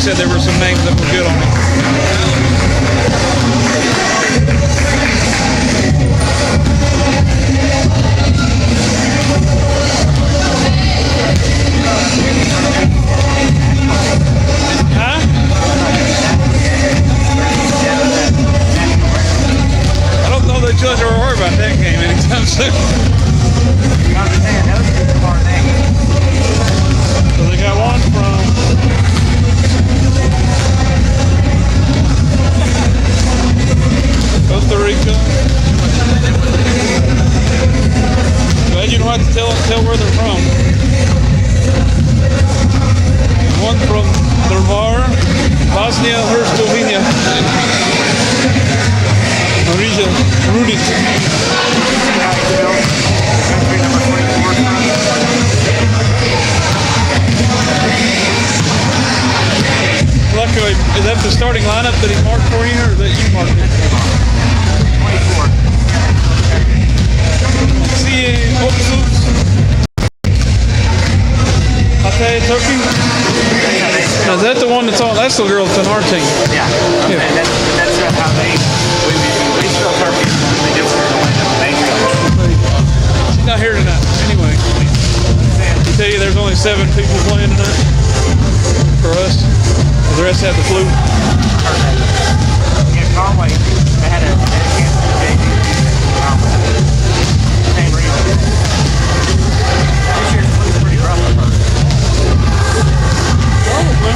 said there were some names that were good on it. Huh? I don't know that you'll have to worry about that game anytime soon. So they got one from Costa Rica. Glad you don't have to tell where they're from. One from Drvar, Bosnia Herzegovina. Marija Rudic. Luckily, is that the starting lineup that he marked for you, or that you marked it? 24. See, Cottey, Turkey? Now, is that the one that's on? That's the girl that's on our team. Yeah. Okay. Yeah. That's how they spell Turkey. They do it the way that they spell. She's not here tonight. Anyway, I tell you, there's only 7 people playing tonight for us. The rest have the flu. Yeah, Conway, they had a chance to take same reason. This year's flu's pretty rough, I've heard. Probably.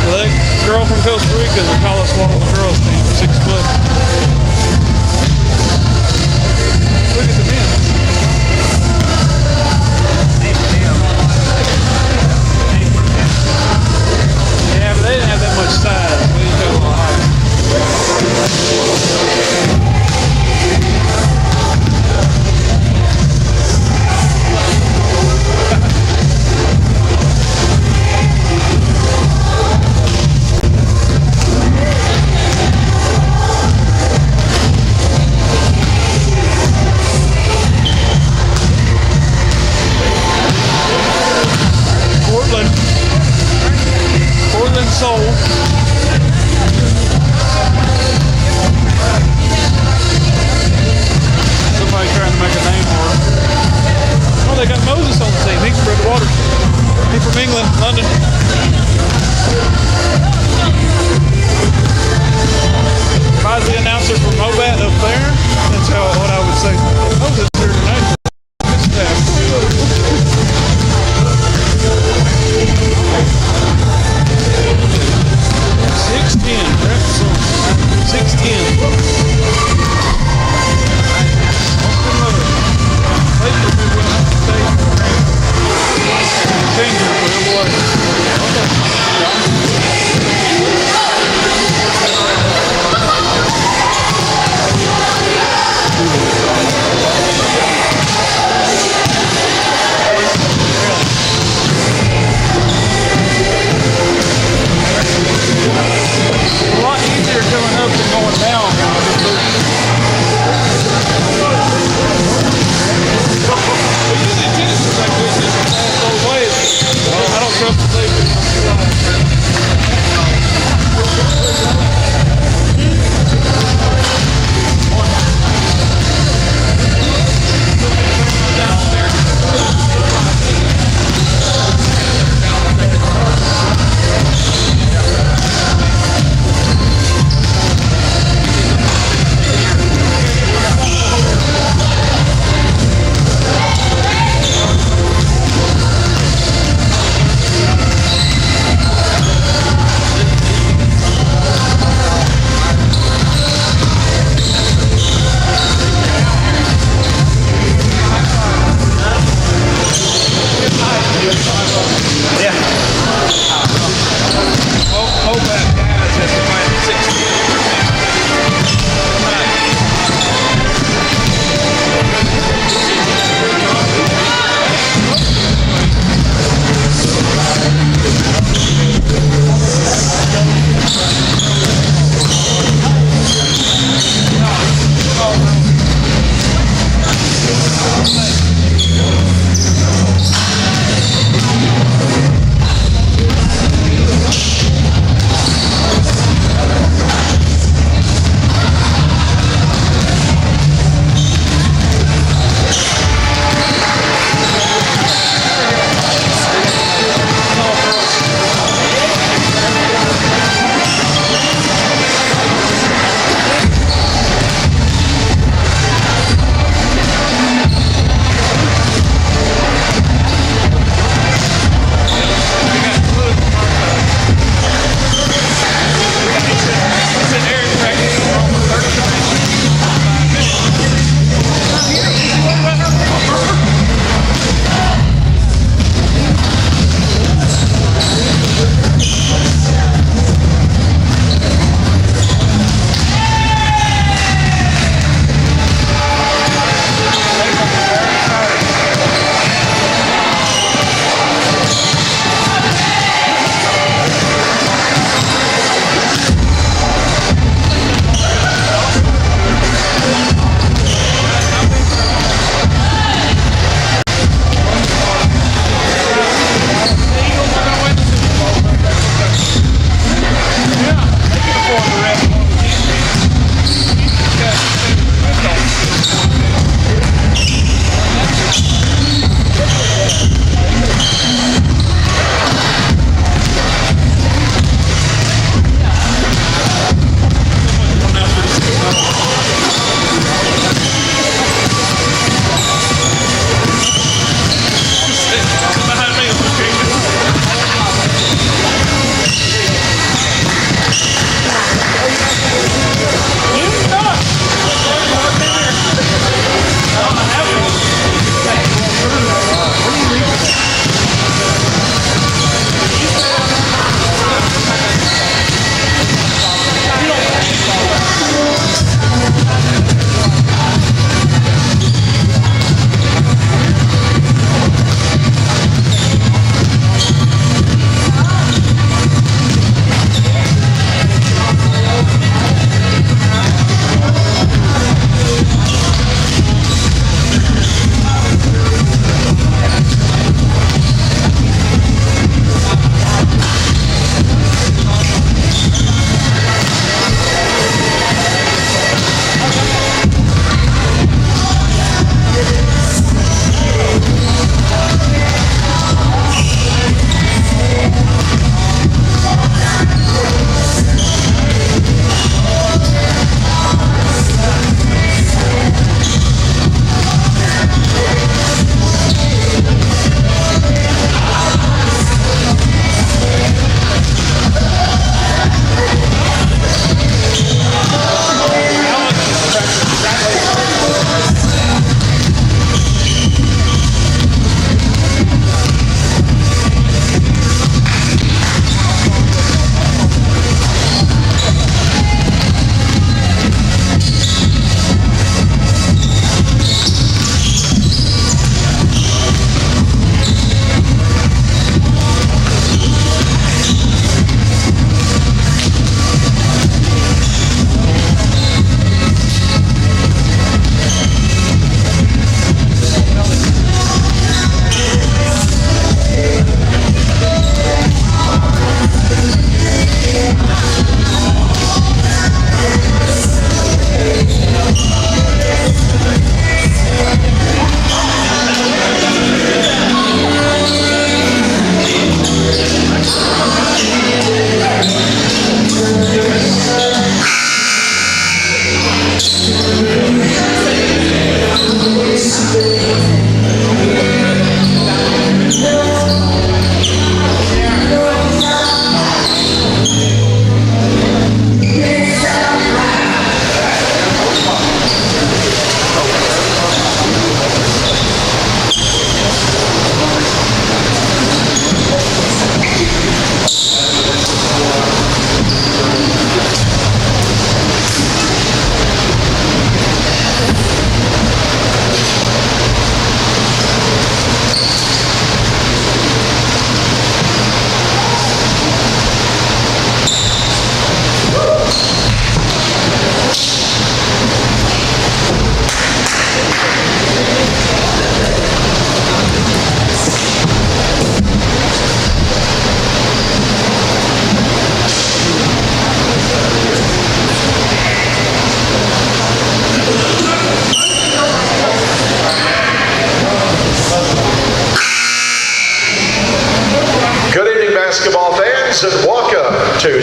Well, that girl from Costa Rica is the tallest one on the girls' team, 6 foot. Look at the men. Yeah, but they didn't have that much size. We didn't have a lot of height. Portland Soul. Somebody trying to make a name for him. Oh, they got Moses on the team. He's from Redwater. He's from England, London. If I was the announcer for Mobat up there, that's what I would say. Moses here tonight. A lot easier coming up than going down.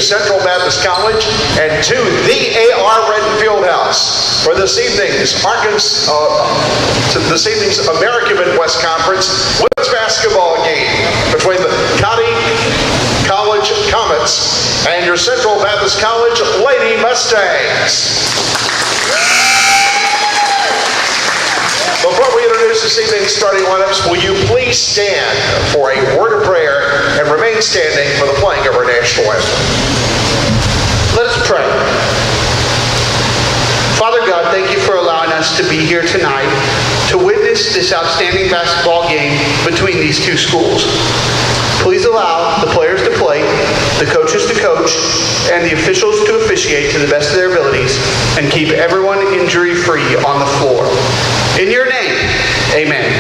Central Baptist College, and to the Reddin Fieldhouse for this evening's American Midwest Conference women's basketball game between the Cottey College Comets and your Central Baptist College Lady Mustangs. Before we introduce this evening's starting lineups, will you please stand for a word of prayer and remain standing for the playing of our national anthem. Let us pray. Father God, thank you for allowing us to be here tonight to witness this outstanding basketball game between these two schools. Please allow the players to play, the coaches to coach, and the officials to officiate to the best of their abilities and keep everyone injury-free on the floor. In your name, amen.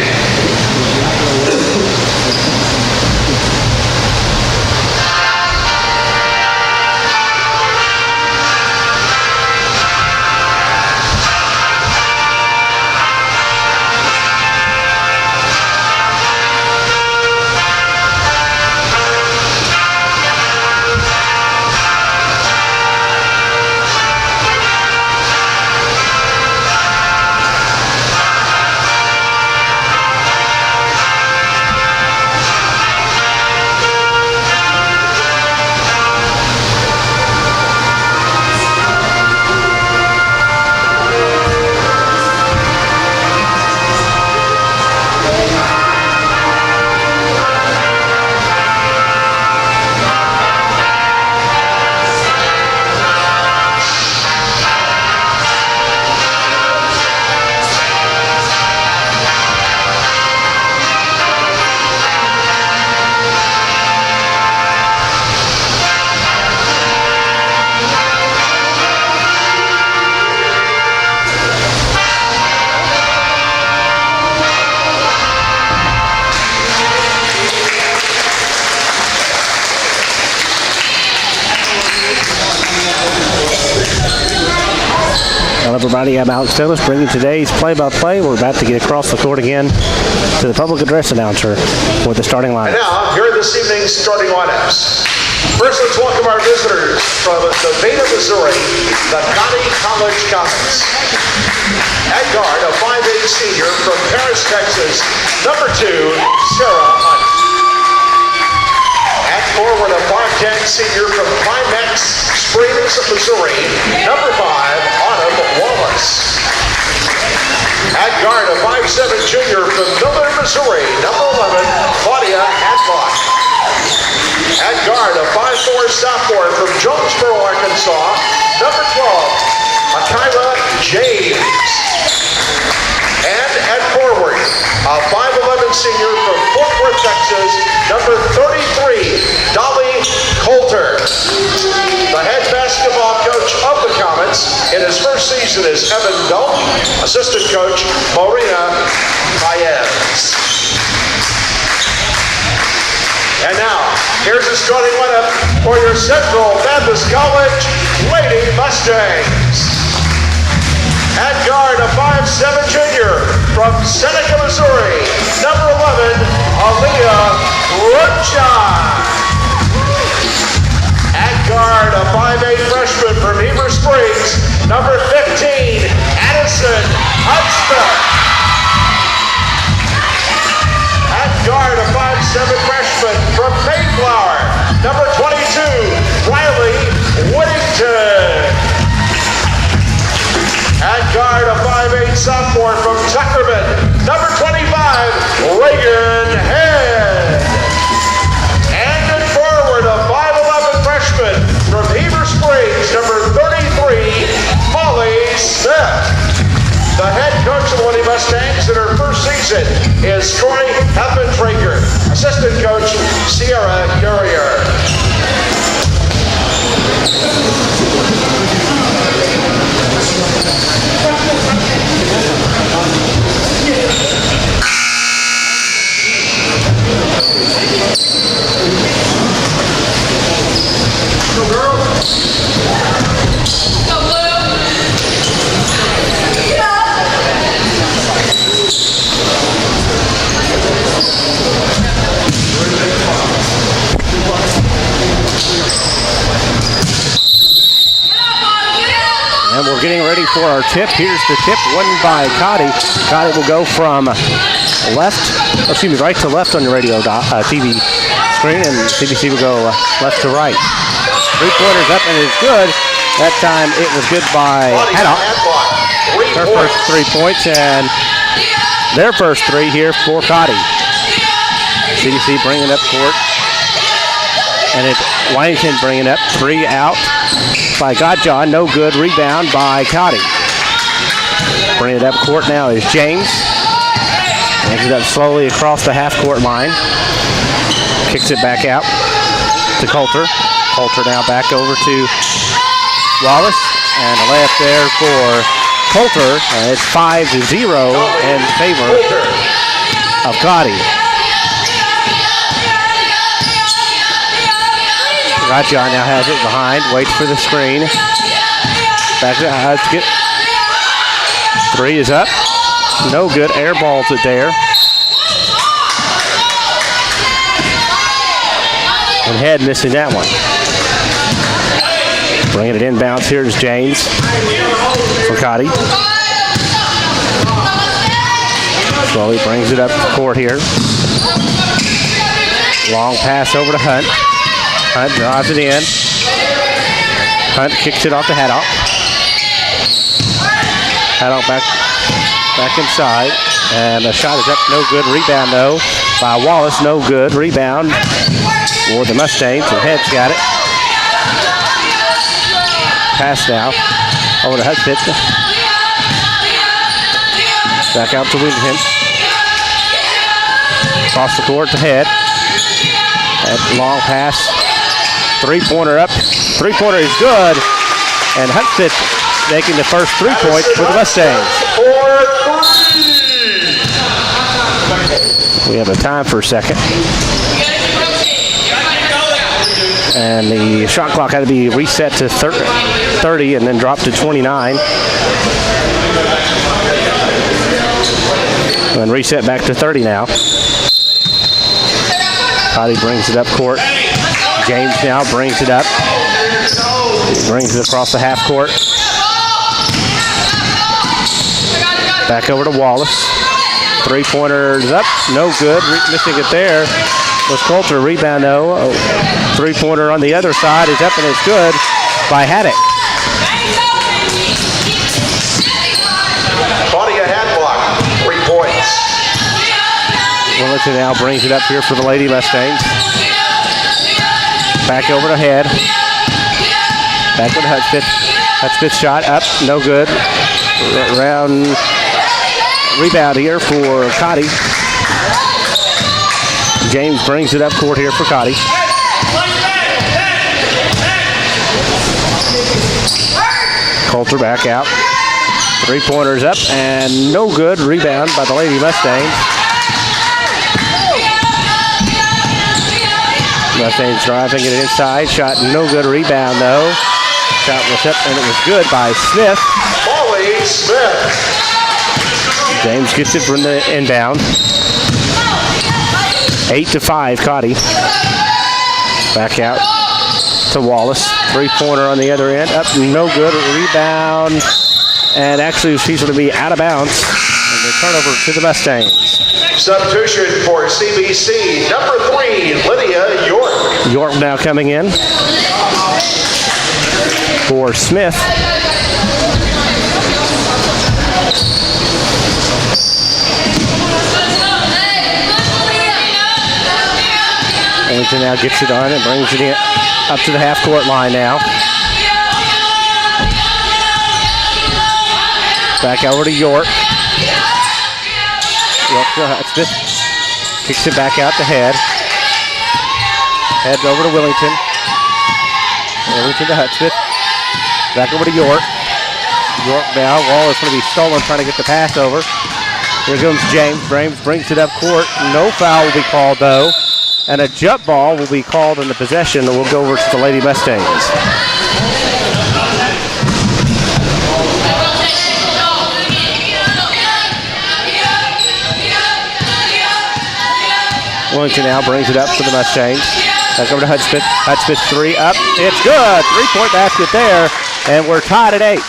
Hello everybody, I'm Alex Douglas bringing today's play-by-play. We're about to get across the court again to the public address announcer for the starting lineup. And now, here are this evening's starting lineups. First, let's welcome our visitors from Nevada, Missouri, the Cottey College Comets. At guard, a 5'8" senior from Paris, Texas, number 2, Sarah Hunt. At forward, a 5'10" senior from Climax Springs, Missouri, number 5, Autumn Wallace. At guard, a 5'7" junior from Miller, Missouri, number 11, Claudia Hadlock. At guard, a 5'4" sophomore from Jonesboro, Arkansas, number 12, Akira James. And at forward, a 5'11" senior from Fort Worth, Texas, number 33, Dolly Coulter. The head basketball coach of the Comets in his first season is Evan Doak, assistant coach Marina Paez. And now, here's the starting lineup for your Central Baptist College Lady Mustangs. At guard, a 5'7" junior from Seneca, Missouri, number 11, Aaliyah Runshine. At guard, a 5'8" freshman from Heber Springs, number 15, Addison Hudspeth. At guard, a 5'7" freshman from Mayflower, number 22, Riley Whittington. At guard, a 5'8" sophomore from Tuckerman, number 25, Reagan Head. And at forward, a 5'11" freshman from Heber Springs, number 33, Molly Smith. The head coach of the Lady Mustangs in her first season is Troy Heppentrager. Assistant coach, Sierra Urier. And we're getting ready for our tip. Here's the tip, won by Cottey. Cottey will go from right to left on your radio TV screen, and CBC will go left to right. 3-pointers up, and it's good. That time it was good by Haddock. Her first 3 points, and their first 3 here for Cottey. CBC bringing up court, and it's Washington bringing up 3 out by Godjaw. No good. Rebound by Cottey. Bringing it up court now is James. Brings it up slowly across the half-court line. Kicks it back out to Coulter. Coulter now back over to Wallace. And a layup there for Coulter. And it's 5-0 in favor of Cottey. Godjaw now has it behind. Waits for the screen. Back to get. 3 is up. No good. Air balls it there. And Head missing that one. Bringing it inbounds here is James for Cottey. Slowly brings it up the court here. Long pass over to Hunt. Hunt drives it in. Hunt kicks it off to Haddock. Haddock back inside. And the shot is up, no good. Rebound though by Wallace, no good. Rebound for the Mustangs. And Head's got it. Pass now over to Hudspeth. Back out to Wington. Across the court to Head. That long pass. 3-pointer up. 3-pointer is good. And Hudspeth making the first 3 points for the Mustangs. We have a time for a second. And the shot clock had to be reset to 30 and then dropped to 29. And reset back to 30 now. Cottey brings it up court. James now brings it up. Brings it across the half court. Back over to Wallace. 3-pointers up. No good. Missing it there was Coulter. Rebound though. 3-pointer on the other side is up and it's good by Haddock. Claudia Hadlock, 3 points. Willington now brings it up here for the Lady Mustangs. Back over to Head. Back to Hudspeth. Hudspeth shot up, no good. Round rebound here for Cottey. James brings it up court here for Cottey. Coulter back out. 3-pointers up and no good. Rebound by the Lady Mustangs. Mustangs driving it inside. Shot no good. Rebound though. Shot was up and it was good by Smith. Molly Smith. James gets it from the inbound. 8-5 Cottey. Back out to Wallace. 3-pointer on the other end. Up no good. Rebound. And actually she's going to be out of bounds. And the turnover to the Mustangs. Substitution for CBC, number 3, Lydia York. York now coming in for Smith. Wellington now gets it on and brings it in up to the half-court line now. Back over to York. York to Hudspeth. Kicks it back out to Head. Head over to Willington. Willington to Hudspeth. Back over to York. York now. Wall is going to be stolen trying to get the pass over. Here comes James. James brings it up court. No foul will be called though. And a jump ball will be called in the possession that will go over to the Lady Mustangs. Wellington now brings it up for the Mustangs. Back over to Hudspeth. Hudspeth 3 up. It's good. 3-point basket there. And we're tied at 8.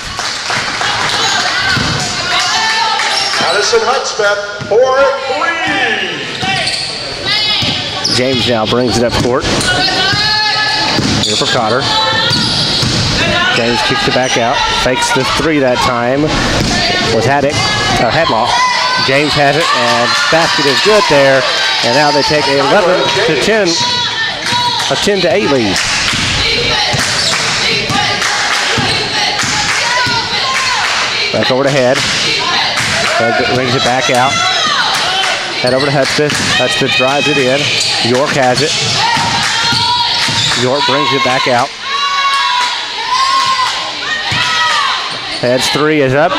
Addison Hudspeth for 3. James now brings it up court. Here for Cotter. James kicks it back out. Fakes the 3 that time. Was Hadlock. James has it, and basket is good there. And now they take a 11 to 10, a 10 to 8 lead. Back over to Head. Head brings it back out. Head over to Hudspeth. Hudspeth drives it in. York has it. York brings it back out. Head's 3 is up,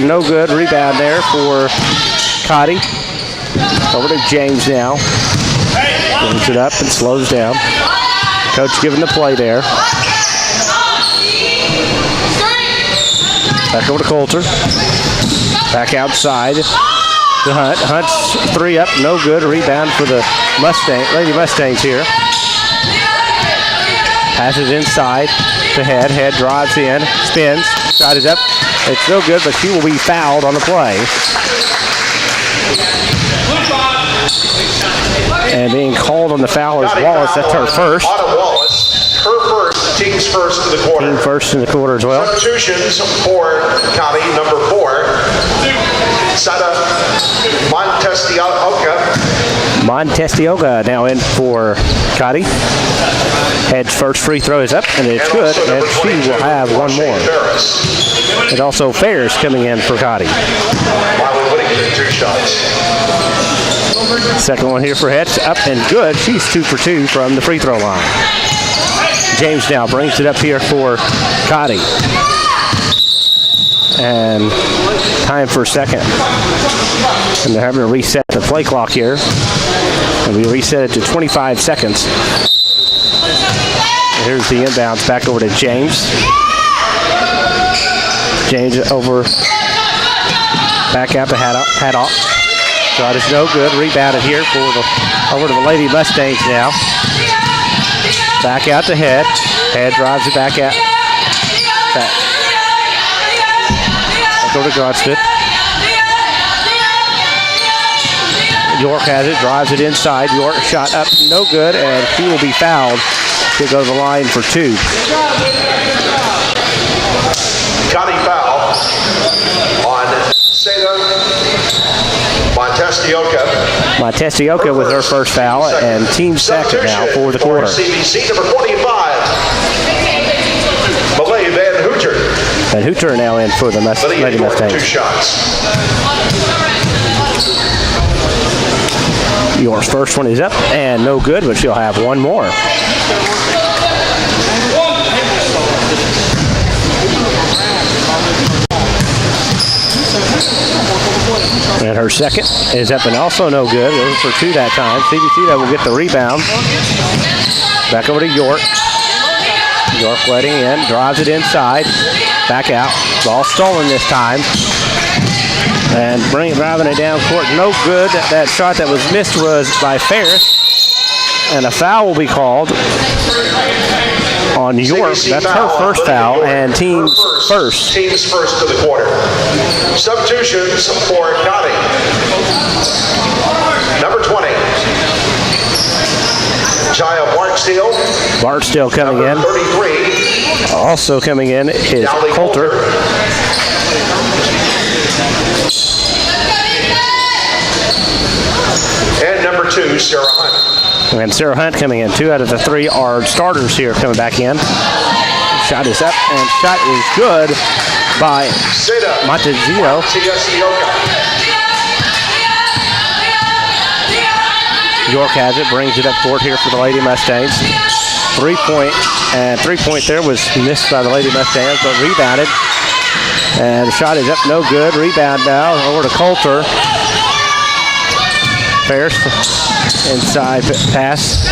no good. Rebound there for Cottey. Over to James now. Brings it up and slows down. Coach giving the play there. Back over to Coulter. Back outside to Hunt. Hunt's 3 up, no good. Rebound for the Lady Mustangs here. Passes inside to Head. Head drives in, spins. Shot is up. It's no good, but she will be fouled on the play. And being called on the foul is Wallace. That's her first. Autumn Wallace, her first, team's first in the quarter. Team first in the quarter as well. Substitutions for Cottey, number 4. Sada Montestioga now in for Cottey. Head's first free throw is up, and it's good, and she will have one more. And also Ferris coming in for Cottey. Miley Whittington, 2 shots. Second one here for Head, up and good. She's 2 for 2 from the free throw line. James now brings it up here for Cottey. And time for second. And they're having to reset the play clock here. And we reset it to 25 seconds. And here's the inbounds back over to James. James over, back out to Haddock. Shot is no good. Rebounded here for over to the Lady Mustangs now. Back out to Head. Head drives it back out. Back over to Godstead. York has it, drives it inside. York shot up, no good, and she will be fouled. She'll go to the line for 2. Cottey foul on Seda Montestioka with her first foul, and team second now for the quarter. CBC number 45, Malay Van Hooter. And Hooter now in for the Lady Mustangs. 2 shots. York's first one is up and no good, but she'll have one more. And her second is up and also no good. It was for 2 that time. CBC that will get the rebound. Back over to York. York letting in, drives it inside. Back out. Ball stolen this time. And driving it down court. No good. That shot that was missed was by Ferris. And a foul will be called on York. That's her first foul, and team's first. Team's first of the quarter. Substitutions for Cottey. Number 20, Jaya Barksdale. Barksdale coming in. 33. Also coming in is Dolly Coulter. And number 2, Sarah Hunt. And Sarah Hunt coming in. 2 out of the 3 are starters here coming back in. Shot is up, and shot is good by Montezino. York has it, brings it up court here for the Lady Mustangs. 3-point, and 3-point there was missed by the Lady Mustangs, but rebounded. And the shot is up, no good. Rebound now over to Coulter. Ferris inside pass.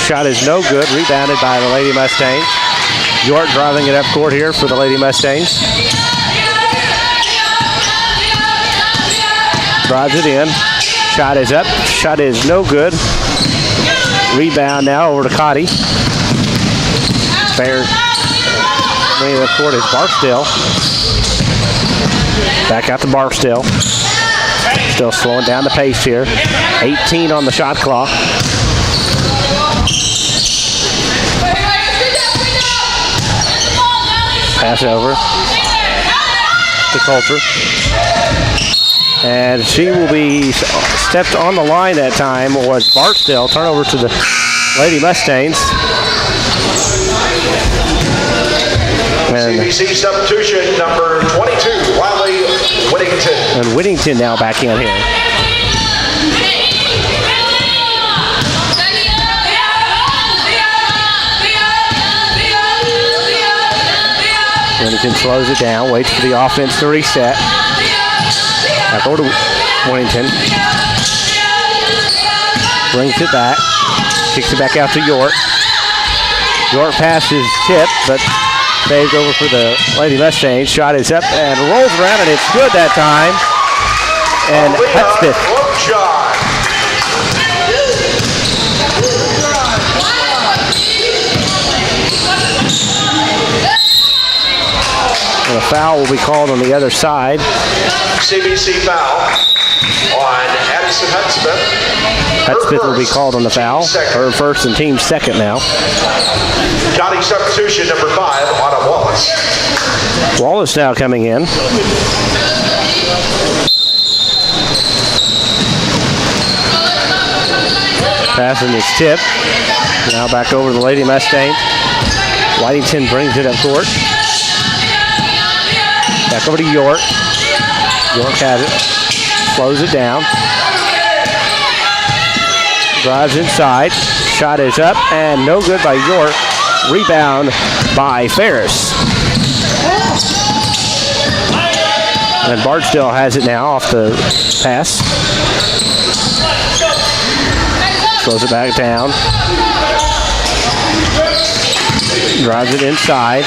Shot is no good. Rebounded by the Lady Mustangs. York driving it up court here for the Lady Mustangs. Drives it in. Shot is up. Shot is no good. Rebound now over to Cottey. Ferris bringing it up court is Barksdale. Back out to Barksdale. Barstow slowing down the pace here. 18 on the shot clock. Pass over to Coulter. And she will be stepped on the line that time was Barstow. Turnover to the Lady Mustangs. And CBC substitution number 22, Wiley Whittington. And Whittington now back in here. Whittington slows it down, waits for the offense to reset. Back over to Whittington. Brings it back. Kicks it back out to York. York passes tip, but saved over for the Lady Mustangs. Shot is up and rolls around, and it's good that time. And Hudspeth. And a foul will be called on the other side. CBC foul on Addison Hudspeth. Hudspeth will be called on the foul. Her first and team second now. Cottey substitution number 5, Autumn Wallace. Wallace now coming in. Passing is tip. Now back over to the Lady Mustangs. Whitington brings it up court. Back over to York. York has it. Slows it down. Drives inside. Shot is up and no good by York. Rebound by Ferris. And Barstow has it now off the pass. Slows it back down. Drives it inside.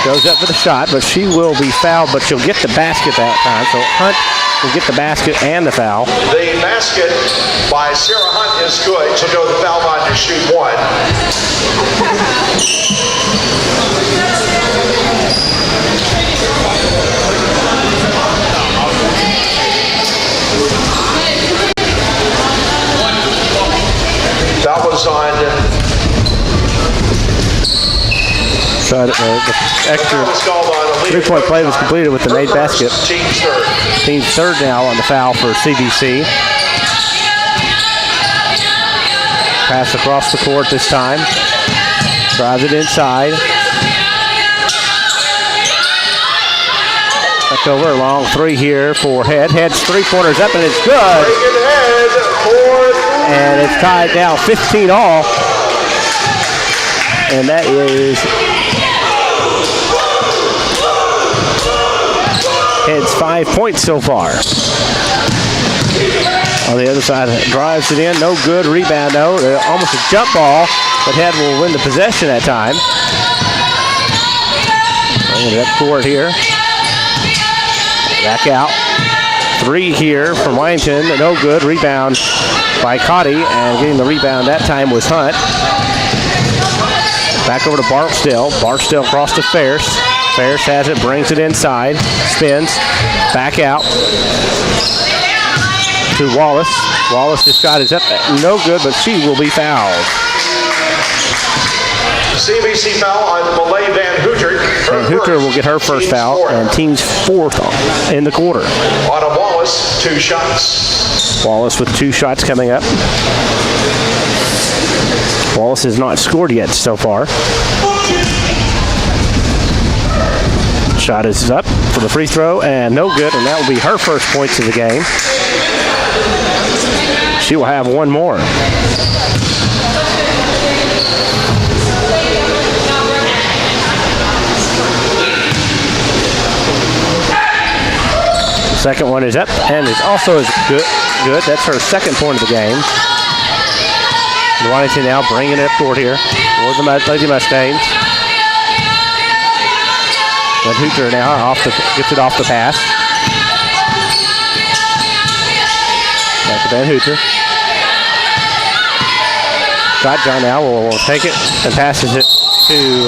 Goes up for the shot, but she will be fouled, but she'll get the basket that time. So Hunt will get the basket and the foul. The basket by Sarah Hunt is good. She'll go to the foul line to shoot 1. That was on. So the extra three-point play was completed with the made basket. Team's third now on the foul for CBC. Pass across the court this time. Drives it inside. Back over, a long three here for Head. Head's three-pointers up and it's good. And it's tied now 15 all. And that is Head's 5 points so far. On the other side, drives it in, no good. Rebound, no. Almost a jump ball, but Head will win the possession that time. Bring it up court here. Back out. Three here from Whitington, no good. Rebound by Cottey, and getting the rebound that time was Hunt. Back over to Barstow. Barstow across to Ferris. Ferris has it, brings it inside, spins, back out to Wallace. Wallace's shot is up, no good, but she will be fouled. CBC foul on Malay Van Hooter. And Hooter will get her first foul, and team's fourth in the quarter. Autumn Wallace, 2 shots. Wallace with 2 shots coming up. Wallace has not scored yet so far. Shot is up for the free throw, and no good, and that will be her first points of the game. She will have one more. Second one is up, and it's also as good. That's her second point of the game. Whitington now bringing it up court here for the Lady Mustangs. But Hooter now gets it off the pass. Back to Van Hooter. Scott John now will take it and passes it to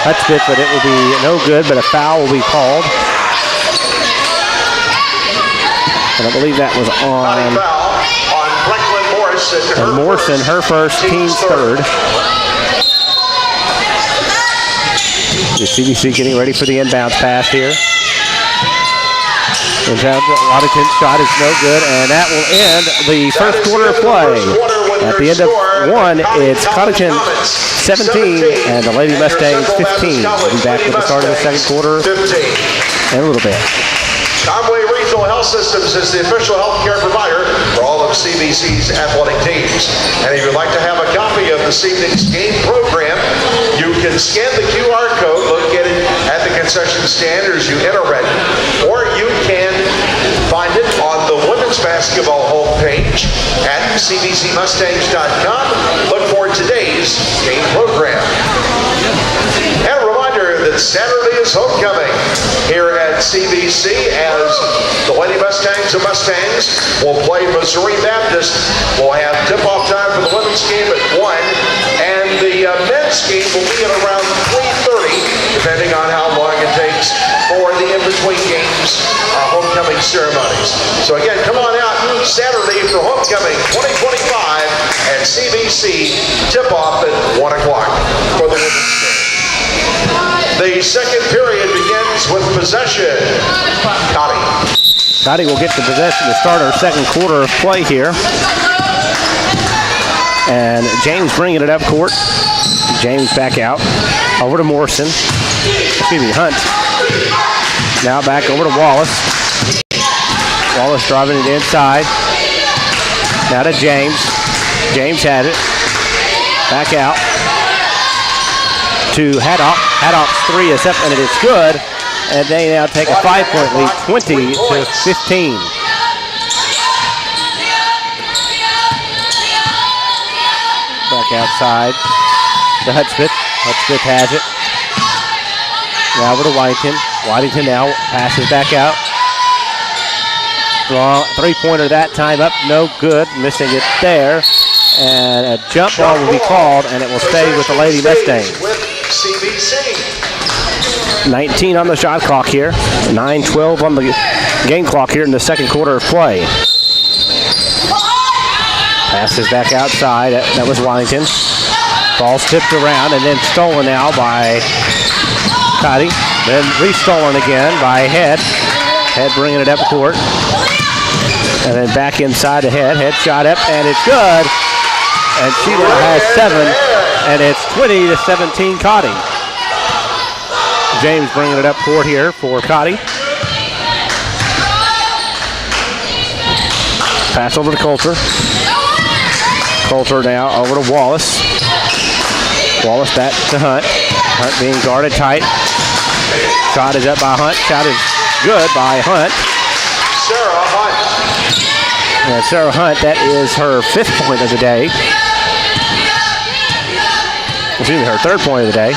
Hudspeth, but it will be no good, but a foul will be called. And I believe that was Cottey on foul on Brecklin Morrison. and Morrison, her first, team's third. The CBC getting ready for the inbounds pass here. Waddington's shot is no good, and that will end the first quarter of play. At the end of one, it's Cotteyton 17 and the Lady Mustangs 15. We'll be back with the start of the second quarter in a little bit. Conway Regional Health Systems is the official healthcare provider for all of CBC's athletic teams. And if you'd like to have a copy of this evening's game program, you can scan the QR code located at the concession stand as you enter Reddin, or you can find it on the women's basketball homepage at cbcmustangs.com. Look for today's game program. And a reminder that Saturday is homecoming here at CBC as the Lady Mustangs and Mustangs will play Missouri Baptist. We'll have tip-off time for the women's game at 1, and the men's game will be at around 3:30, depending on how long it takes for the in-between games, homecoming ceremonies. So again, come on out Saturday for homecoming 2025 at CBC, tip-off at 1 o'clock for the women's game. The second period begins with possession. Cottey will get the possession to start our second quarter of play here. And James bringing it up court. James back out. Over to Morrison. Excuse me, Hunt. Now back over to Wallace. Wallace driving it inside. Now to James. James had it. Back out to Haddock. Haddock's three is up and it is good. And they now take a 5-point lead, 20 to 15. Back outside to Hudspeth. Hudspeth has it. Now over to Waddington. Waddington now passes back out. Long three-pointer that time up, no good. Missing it there. And a jump ball will be called, and it will stay with the Lady Mustangs. 19 on the shot clock here. 9-12 on the game clock here in the second quarter of play. Passes back outside. That was Waddington. Ball's tipped around and then stolen now by Cottey. Then re-stolen again by Head. Head bringing it up court. And then back inside to Head. Head shot up and it's good. And she now has 7. And it's 20 to 17 Cottey. James bringing it up court here for Cottey. Pass over to Coulter. Coulter now over to Wallace. Wallace back to Hunt. Hunt being guarded tight. Shot is up by Hunt. Shot is good by Hunt. Sarah Hunt. And Sarah Hunt, that is her 5th point of the day. Excuse me, her 3rd point of the day.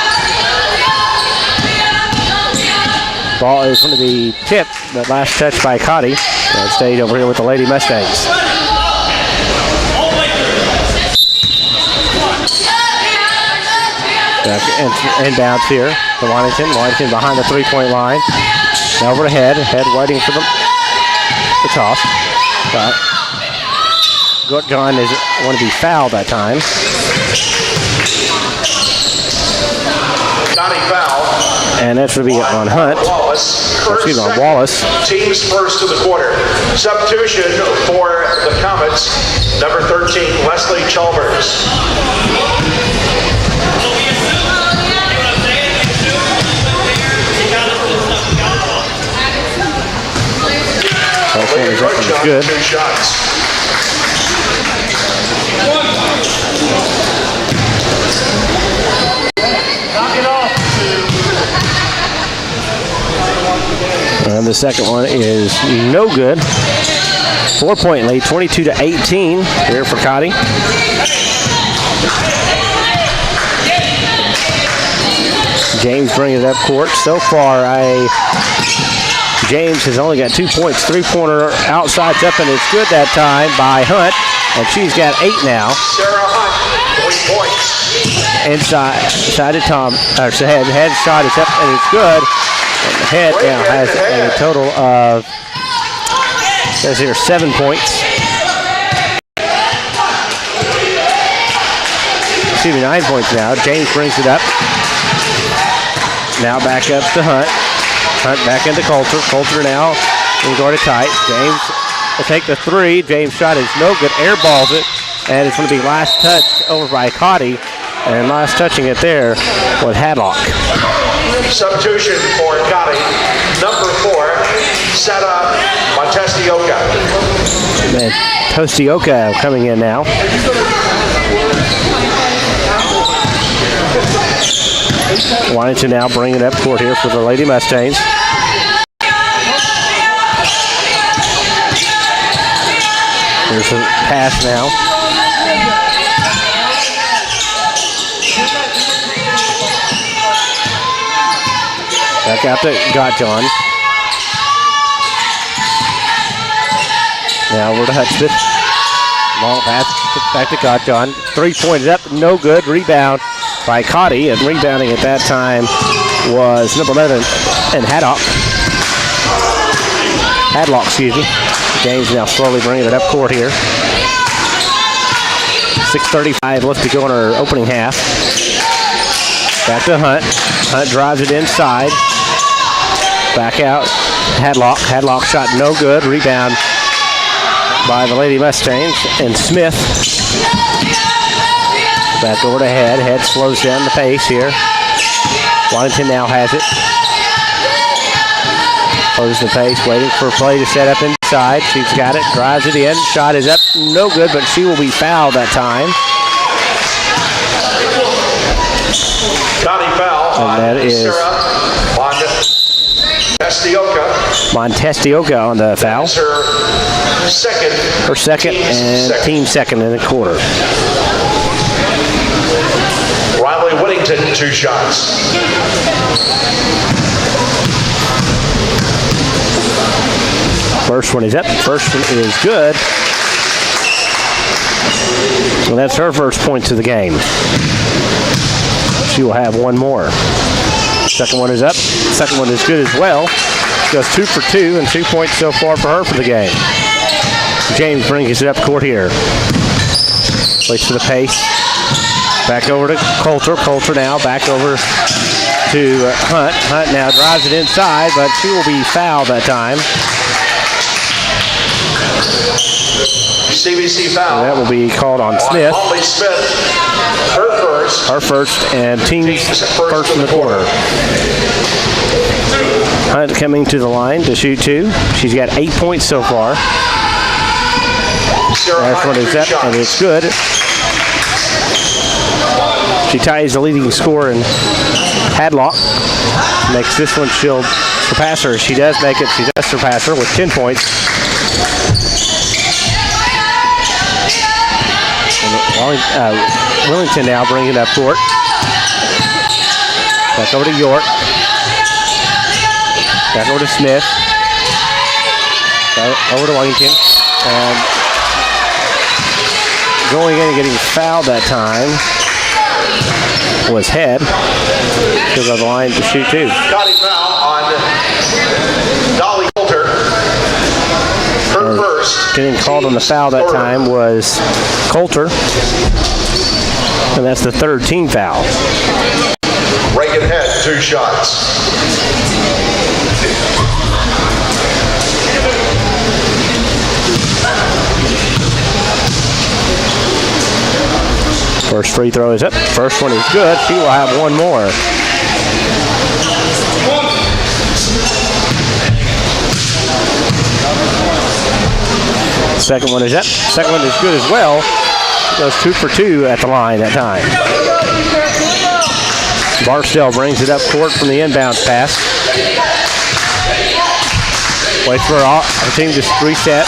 Ball is going to be tipped, but last touch by Cottey. That stayed over here with the Lady Mustangs. Inbounds here to Waddington. Waddington behind the 3-point line. Now over to Head. Head waiting for the toss. Gunn is going to be fouled that time. Cottey foul. And that's going to be on Hunt. Excuse me, on Wallace. Team's first of the quarter. Substitution for the Comets, number 13, Leslie Chalmers. Is good. 2 shots. And the second one is no good. 4-point lead, 22 to 18 here for Cottey. James bringing it up court. So far, James has only got 2 points. 3-pointer outside's up, and it's good that time by Hunt. And she's got 8 now. Sarah Hunt, 3 points. Inside to Tom. Head shot is up, and it's good. And the Head now has a total of Says here 7 points. Excuse me, 9 points now. James brings it up. Now back up to Hunt. Hunt back into Coulter. Coulter now in guard it tight. James will take the three. James' shot is no good. Airballs it. And it's going to be last touched over by Cottey. And last touching it there was Hadlock. Substitution for Cottey. Number 4, set up Montestioka. And Tostioka coming in now. Wanting to now bring it up court here for the Lady Mustangs. Here's a pass now. Back out to Gottjohn. Now over to Hudspeth. Long pass back to Gottjohn. 3 points up, no good. Rebound by Cottey, and rebounding at that time was number 11 and Hadlock. Excuse me. James now slowly bringing it up court here. 6:35 left to go in our opening half. Back to Hunt. Hunt drives it inside. Back out. Hadlock. Hadlock shot no good. Rebound by the Lady Mustangs. And Smith. Back over to Head. Head slows down the pace here. Washington now has it. Closes the pace, waiting for a play to set up inside. She's got it. Drives it in. Shot is up. No good, but she will be fouled that time. Cottey foul. And that is Montestioka on the foul. Her second and team second in the quarter. Riley Whittington, 2 shots. First one is up. First one is good. So that's her first points of the game. She will have one more. Second one is up. Second one is good as well. She goes 2 for 2 and 2 points so far for her for the game. James brings it up court here. Waits for the pace. Back over to Coulter. Coulter now back over to Hunt. Hunt now drives it inside, but she will be fouled that time. CBC foul. And that will be called on Smith. Molly Smith, her first and team's first in the quarter. Hunt coming to the line to shoot 2. She's got 8 points so far. That's what it's up, and it's good. She ties the leading scorer in Hadlock. Makes this one, she'll surpass her. She does make it. She does surpass her with 10 points. Willington now bringing it up court. Back over to York. Back over to Smith. Over to Wellington. And going in and getting fouled that time was Head. She'll go to the line to shoot 2. Cottey foul on Dolly Coulter. Her first. Getting called on the foul that time was Coulter. And that's the third team foul. Reagan Head, 2 shots. First free throw is up. First one is good. She will have one more. Second one is up. Second one is good as well. Goes 2 for 2 at the line that time. Barstow brings it up court from the inbounds pass. Waits for her team to reset.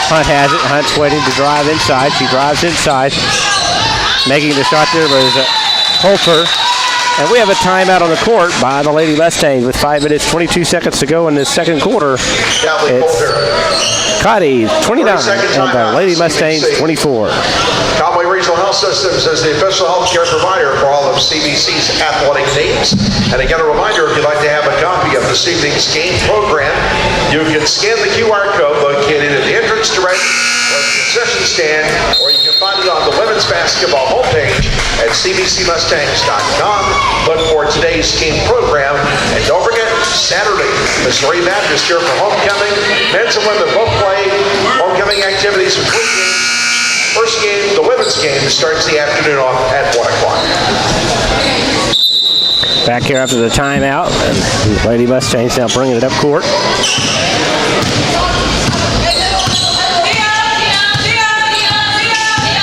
Hunt has it. Hunt's waiting to drive inside. She drives inside. Making the shot there was Coulter. And we have a timeout on the court by the Lady Mustangs with 5 minutes, 22 seconds to go in this second quarter. It's Cottey, 29, and the Lady Mustangs, 24. Conway Regional Health Systems is the official healthcare provider for all of CBC's athletic teams. And again, a reminder, if you'd like to have a copy of this evening's game program, You can scan the QR code located at the entrance direction or the concession stand, or you can find it on the women's basketball homepage at cbcmustangs.com. Look for today's team program, and don't forget, Saturday, Missouri Baptist here for homecoming. Men's and women both play homecoming activities between games. First game, the women's game, starts the afternoon off at 1 o'clock. Back here after the timeout, and the Lady Mustangs now bringing it up court.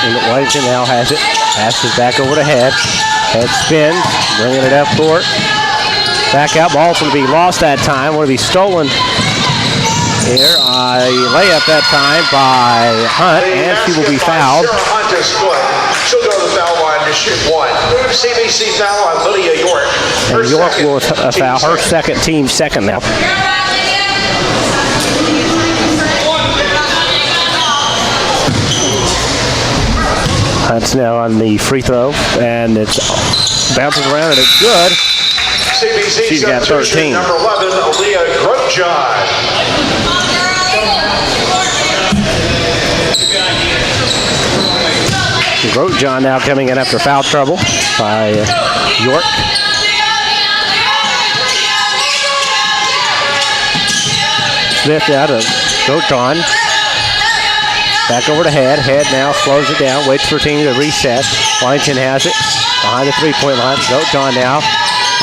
And Whitington now has it. Passes back over to Head. Head spins, bringing it up court. Back out, ball's going to be lost that time. Going to be stolen here. A layup that time by Hunt, and she will be fouled. Sarah Hunt is good. She'll go to the foul line to shoot one. CBC foul on Lydia York. And York will foul her second, team second now. Hunt's now on the free throw, and it's bounces around, and it's good. CBC She's got 13. Number 11, Aaliyah Grotjohn. Grotjohn now coming in after foul trouble by York. Smith out of Grotjohn. Back over to Head. Head now slows it down, waits for team to reset. Whitington has it behind the three-point line. Grotjohn now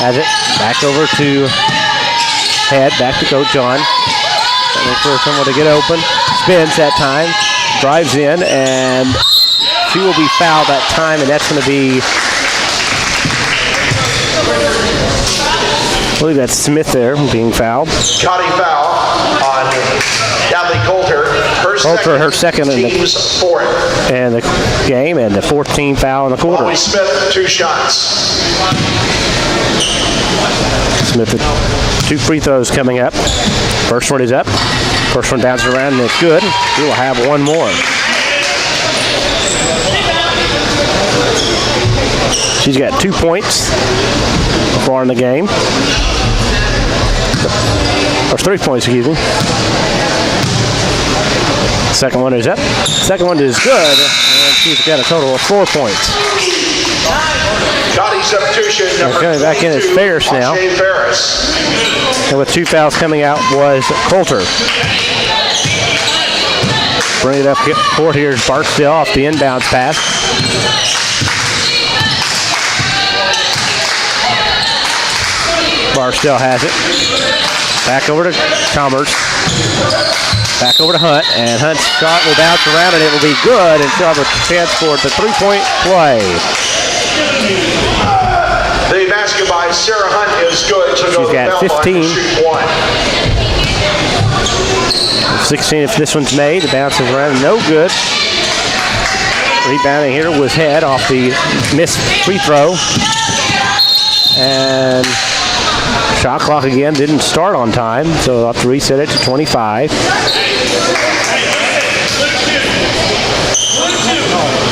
has it back over to Head, back to Grotjohn. Looking for someone to get open. Spins that time, drives in, and she will be fouled that time, and that's going to be, I believe that's Smith there being fouled. Cottey foul on Natalie Coulter. Her second in team's fourth. And the game, and the 14th foul in the quarter. Molly Smith, 2 shots. Smith with 2 free throws coming up. First one is up. First one bounces around, and it's good. We will have one more. She's got 2 points so far in the game. Or 3 points, excuse me. Second one is up. Second one is good, and she's got a total of 4 points. Cottey substitution number coming back in is Ferris now. Ferris. And with 2 fouls coming out was Coulter. Bring it up court here is Barksdale off the inbounds pass. Barksdale has it. Back over to Chalmers. Back over to Hunt, and Hunt's shot will bounce around, and it will be good, and she'll have a chance for the 3-point play. The basket by Sarah Hunt is good. She's got 15. 16 if this one's made. The bounce is around, no good. Rebounding here was Head off the missed free throw. And shot clock again didn't start on time, so they'll have to reset it to 25.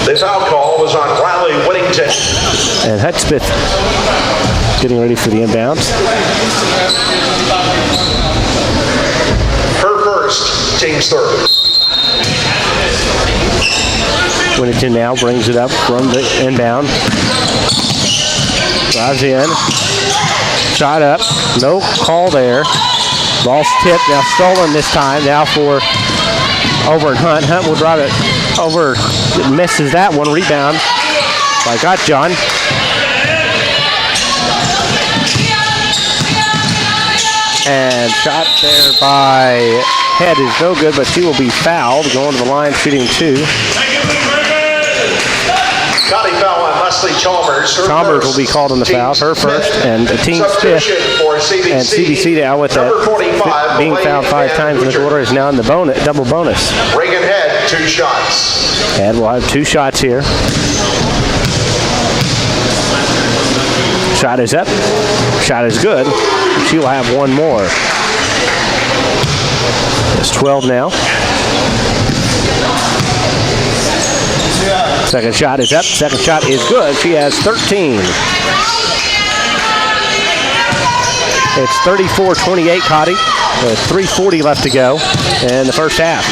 The foul call was on Riley Whittington. And Hudspeth getting ready for the inbounds. Her first, team's third. Whittington now brings it up from the inbound. Drives in. Shot up. No call there. Ball's tipped. Now stolen this time. Now for over and Hunt. Hunt will drive it over. Misses that one. Rebound by Gottjohn. And shot there by Head is no good, but she will be fouled. Going to the line, shooting 2. Cottey foul on Leslie Chalmers. Chalmers will be called on the foul. Her first, and a team fifth. And CBC now with that being fouled 5 times in the quarter is now in the double bonus. Reagan Head, 2 shots. Head will have 2 shots here. Shot is up. Shot is good. She will have one more. It's 12 now. Second shot is up. Second shot is good. She has 13. It's 34-28 Cottey with 3:40 left to go in the first half.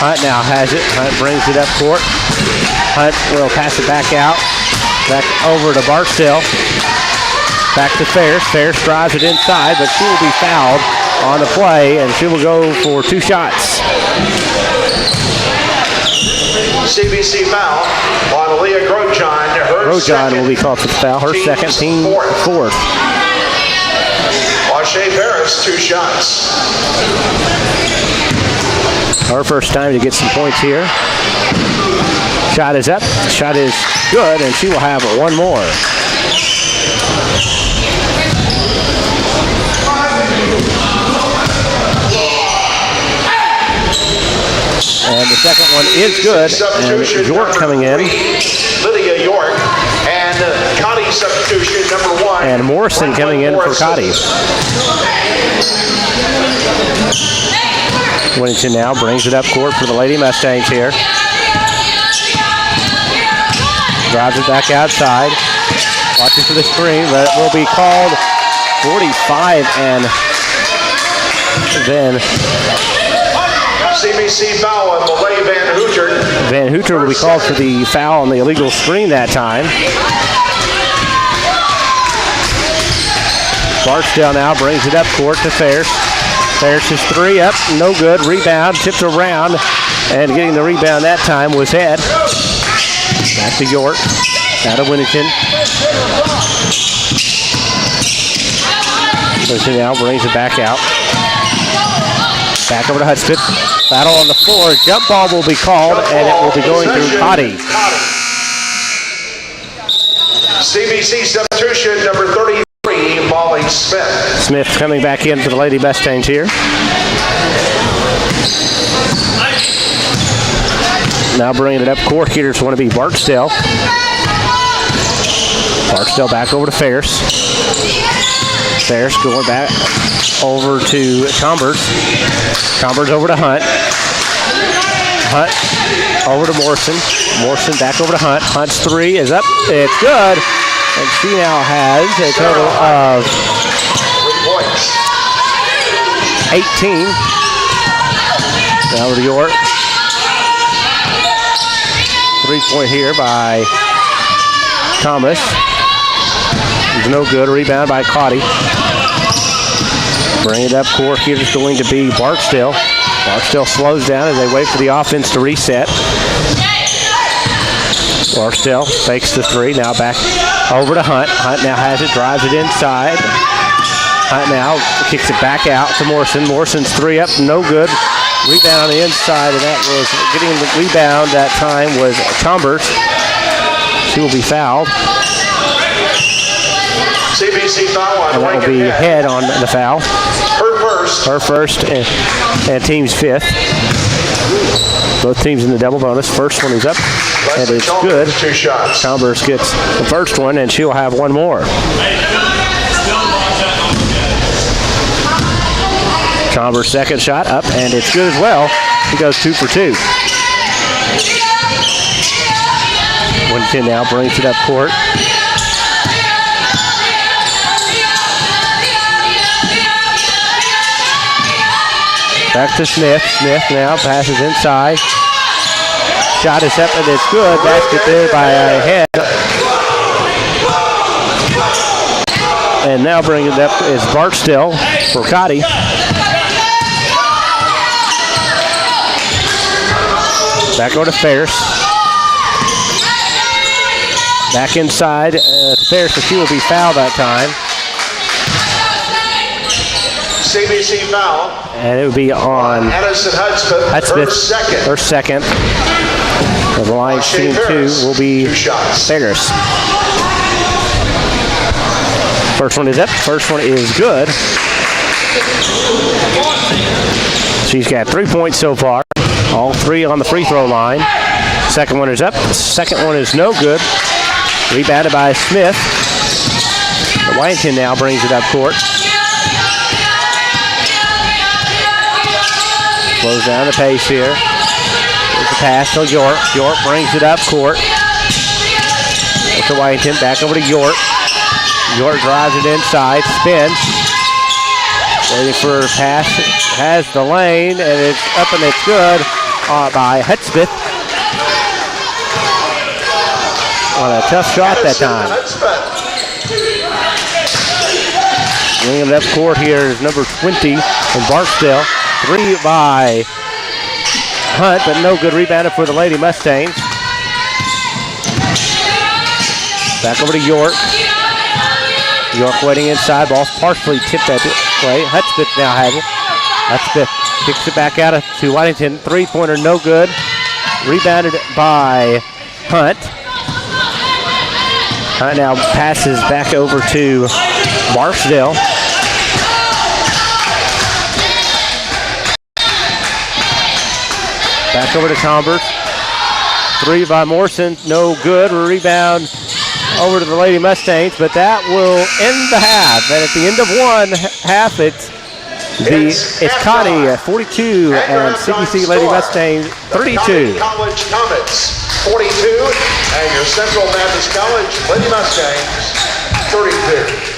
Hunt now has it. Hunt brings it up court. Hunt will pass it back out. Back over to Barksdale. Back to Ferris. Ferris drives it inside, but she will be fouled on the play, and she will go for 2 shots. CBC foul on Leah Grosjean. Grosjean will be called for the foul. Her second, team fourth. Lachey Ferris, 2 shots. Her first time to get some points here. Shot is up. Shot is good, and she will have 1 more. And the second one is good. And York coming in. Lydia York. And Cottey substitution, number 1. And Morrison coming in for Cottey. Whittington now brings it up court for the Lady Mustangs here. Drives it back outside. Watching for the screen, but it will be called 45, and then CBC foul on Malay Van Hooter. Van Hooter will be called for the foul on the illegal screen that time. Barksdale now brings it up court to Ferris. Ferris' 3 up, no good. Rebound, tipped around, and getting the rebound that time was Head. Back to York, out of Winnington. Winnington now brings it back out. Back over to Hudspeth. Battle on the floor. Jump ball will be called, and it will be going through Cottey. CBC substitution, number 33, Molly Smith. Smith coming back in for the Lady Mustangs here. Now bringing it up court here is going to be Barksdale. Barksdale back over to Ferris. Ferris going back over to Chambers. Chambers over to Hunt. Hunt over to Morrison. Morrison back over to Hunt. Hunt's 3 is up. It's good. And she now has a total of 18. Now over to York. 3-point here by Thomas. It's no good. Rebound by Cottey. Bring it up court here is going to be Barksdale. Barksdale slows down as they wait for the offense to reset. Barksdale fakes the 3. Now back over to Hunt. Hunt now has it, drives it inside. Hunt now kicks it back out to Morrison. Morrison's 3 up, no good. Rebound on the inside, and that was getting the rebound that time was Chambers. She will be fouled. CBC foul on And that will be Head on the foul. Her first and team's 5th. Both teams in the double bonus. First one is up, and it's good. 2 shots. Chambers gets the first one, and she'll have 1 more. Chambers' second shot up, and it's good as well. He goes 2 for 2. Winnington now brings it up court. Back to Smith. Smith now passes inside. Shot is up, and it's good. Basket there by Head. And now bringing it up is Barksdale for Cottey. Back over to Ferris. Back inside. Ferris, but she will be fouled that time. CBC foul. And it would be on Addison Hudspeth, her second. The line team 2 will be Ferris. First one is up. First one is good. She's got 3 points so far. All 3 on the free throw line. Second one is up. Second one is no good. Rebounded by Smith. Whitington now brings it up court. Slows down the pace here. There's a pass to York. York brings it up court. To Whitington. Back over to York. York drives it inside, spins. Waiting for a pass. Has the lane, and it's up and it's good by Hudspeth. On a tough shot that time. Bringing it up court here is number 20 in Barksdale. 3 by Hunt, but no good rebounded for the Lady Mustangs. Back over to York. York waiting inside. Ball partially tipped that way. Hudspeth now has it. Hudspeth kicks it back out to Whitington. Three-pointer, no good. Rebounded by Hunt. Hunt now passes back over to Barksdale. Back over to Converse. 3 by Morrison, no good. Rebound over to the Lady Mustangs, but that will end the half. And at the end of one half, it's Cottey at 42 and CBC Lady Mustangs 32. College Comets 42 and your Central Baptist College Lady Mustangs 32.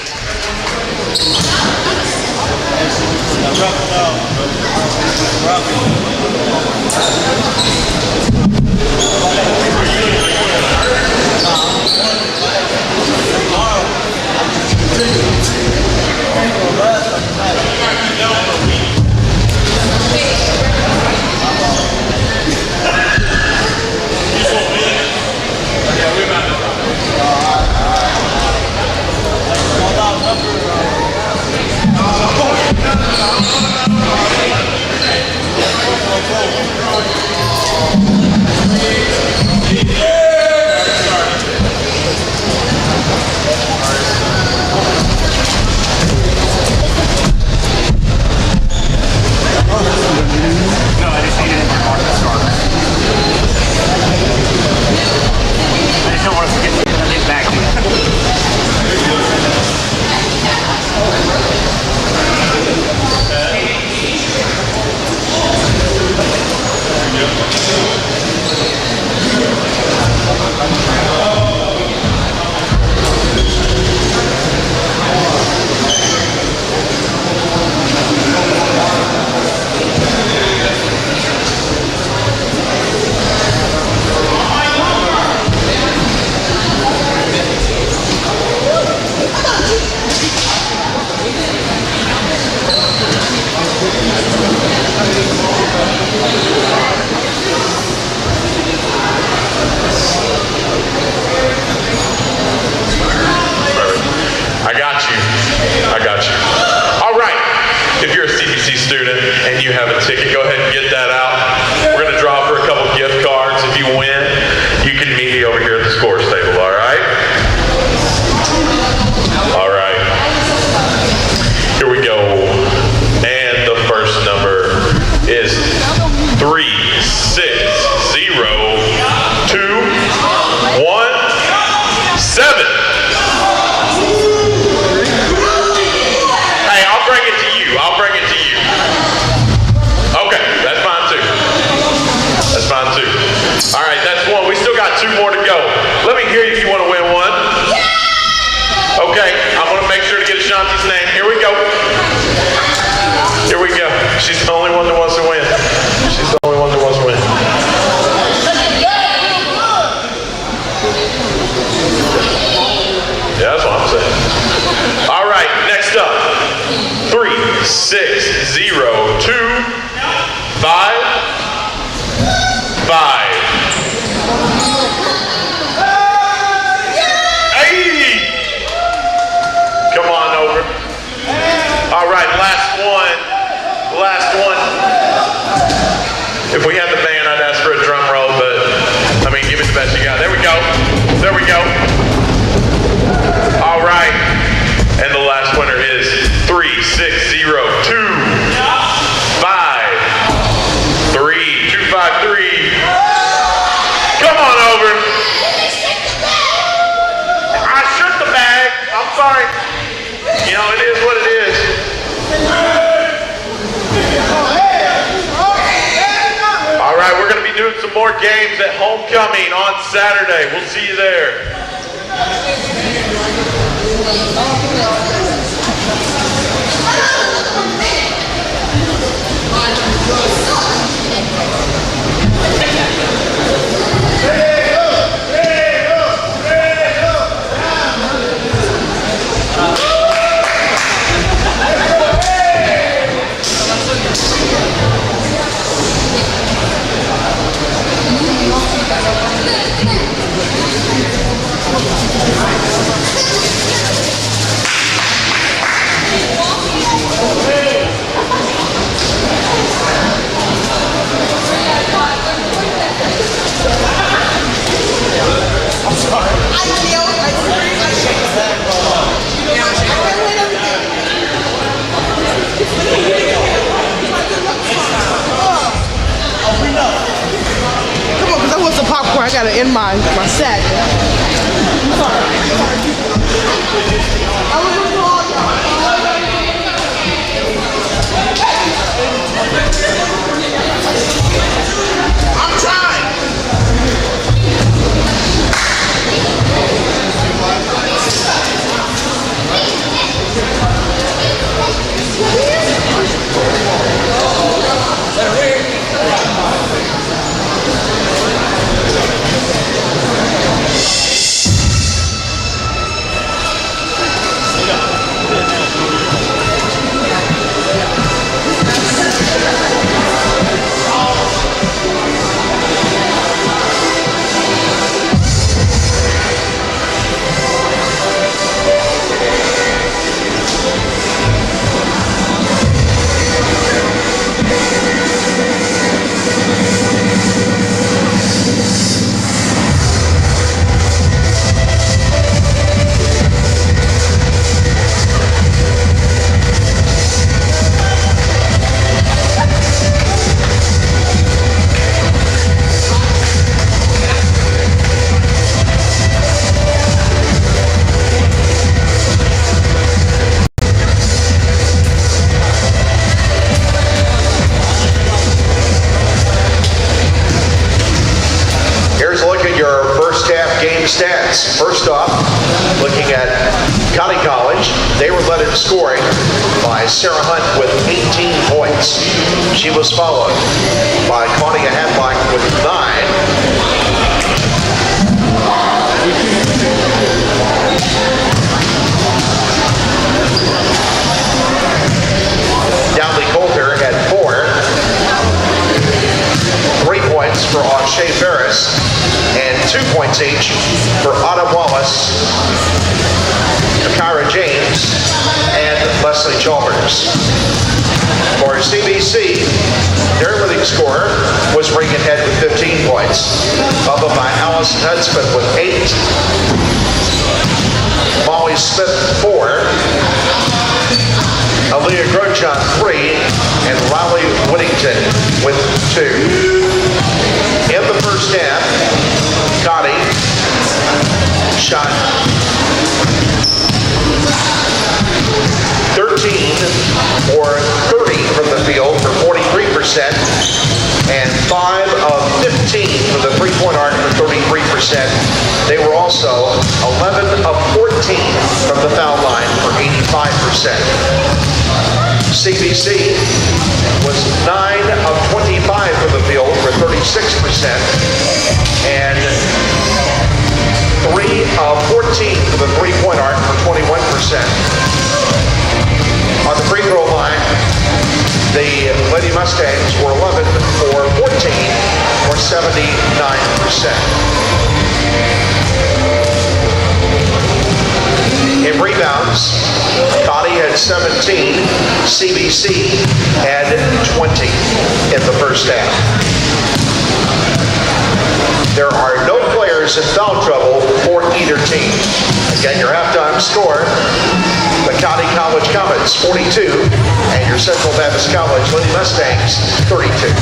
Some more games at homecoming on Saturday. We'll see you there. Come on, because I want some popcorn. I gotta end my set. I'm trying. Here's a look at your first half game stats. First off, looking at Cottey College, they were led in scoring by Sarah Hunt with 18 points. She was followed by Claudia Hadlock with 9. Downley Coulter had 4. 3 points for Shea Ferris, and 2 points each for Autumn Wallace, Kyra James, and Leslie Chalmers. For CBC, their leading scorer was Regan Head with 15 points, followed by Allison Hudspeth with 8, Molly Smith 4, Aaliyah Grochon 3, and Riley Whittington with 2. In the first half, Cottey shot 13 or 30 from the field for 43%, and 5 of 15 from the three-point arc for 33%. They were also 11 of 14 from the foul line for 85%. CBC was 9 of 25 from the field for 36%, and 3 of 14 from the three-point arc for 21%. On the free throw line, the Lady Mustangs were 11 for 14, or 79%. In rebounds, Cottey had 17, CBC had 20 in the first half. There are no players in foul trouble for either team. Again, your halftime score, the Cottey College Comets 42, and your Central Baptist College Lady Mustangs 32.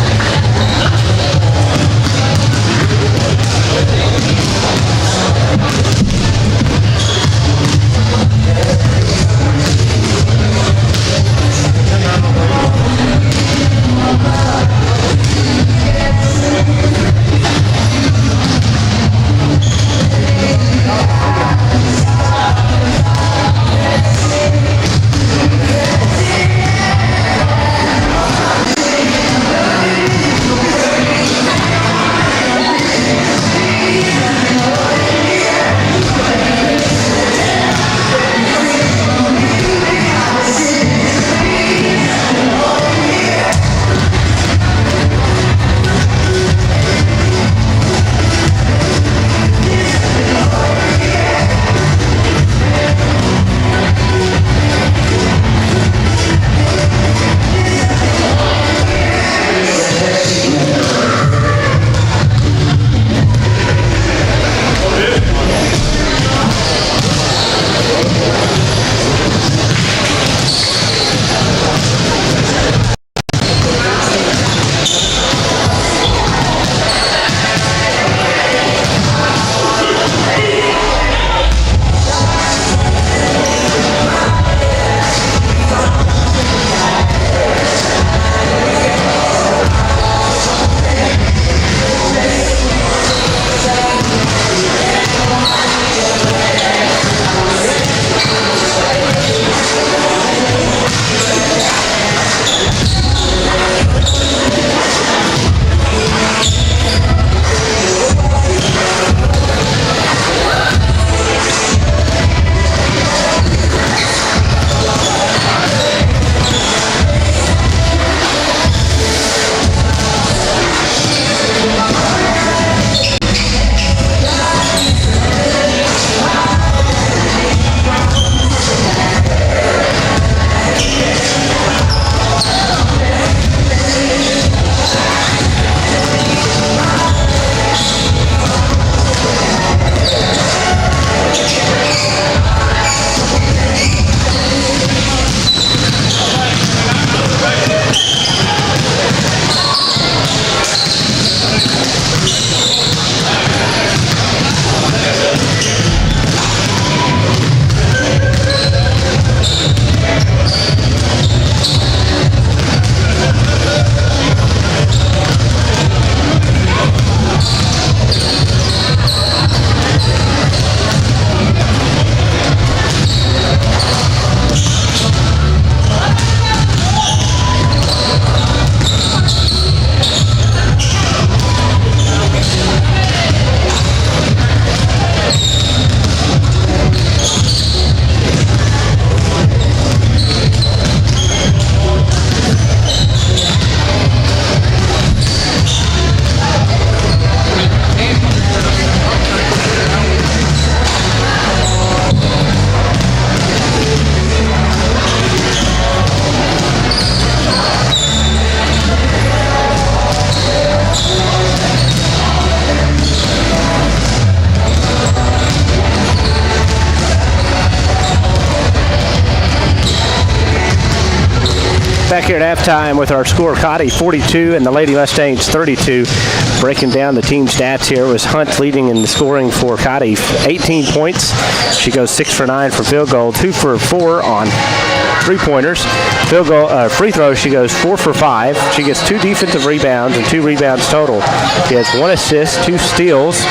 Back here at halftime with our score, Cottey 42 and the Lady Mustangs 32. Breaking down the team stats here was Hunt leading in the scoring for Cottey, 18 points. She goes 6 for 9 for field goal, 2 for 4 on three-pointers. Field goal, free throws, she goes 4 for 5. She gets 2 defensive rebounds and 2 rebounds total. She has 1 assist, 2 steals,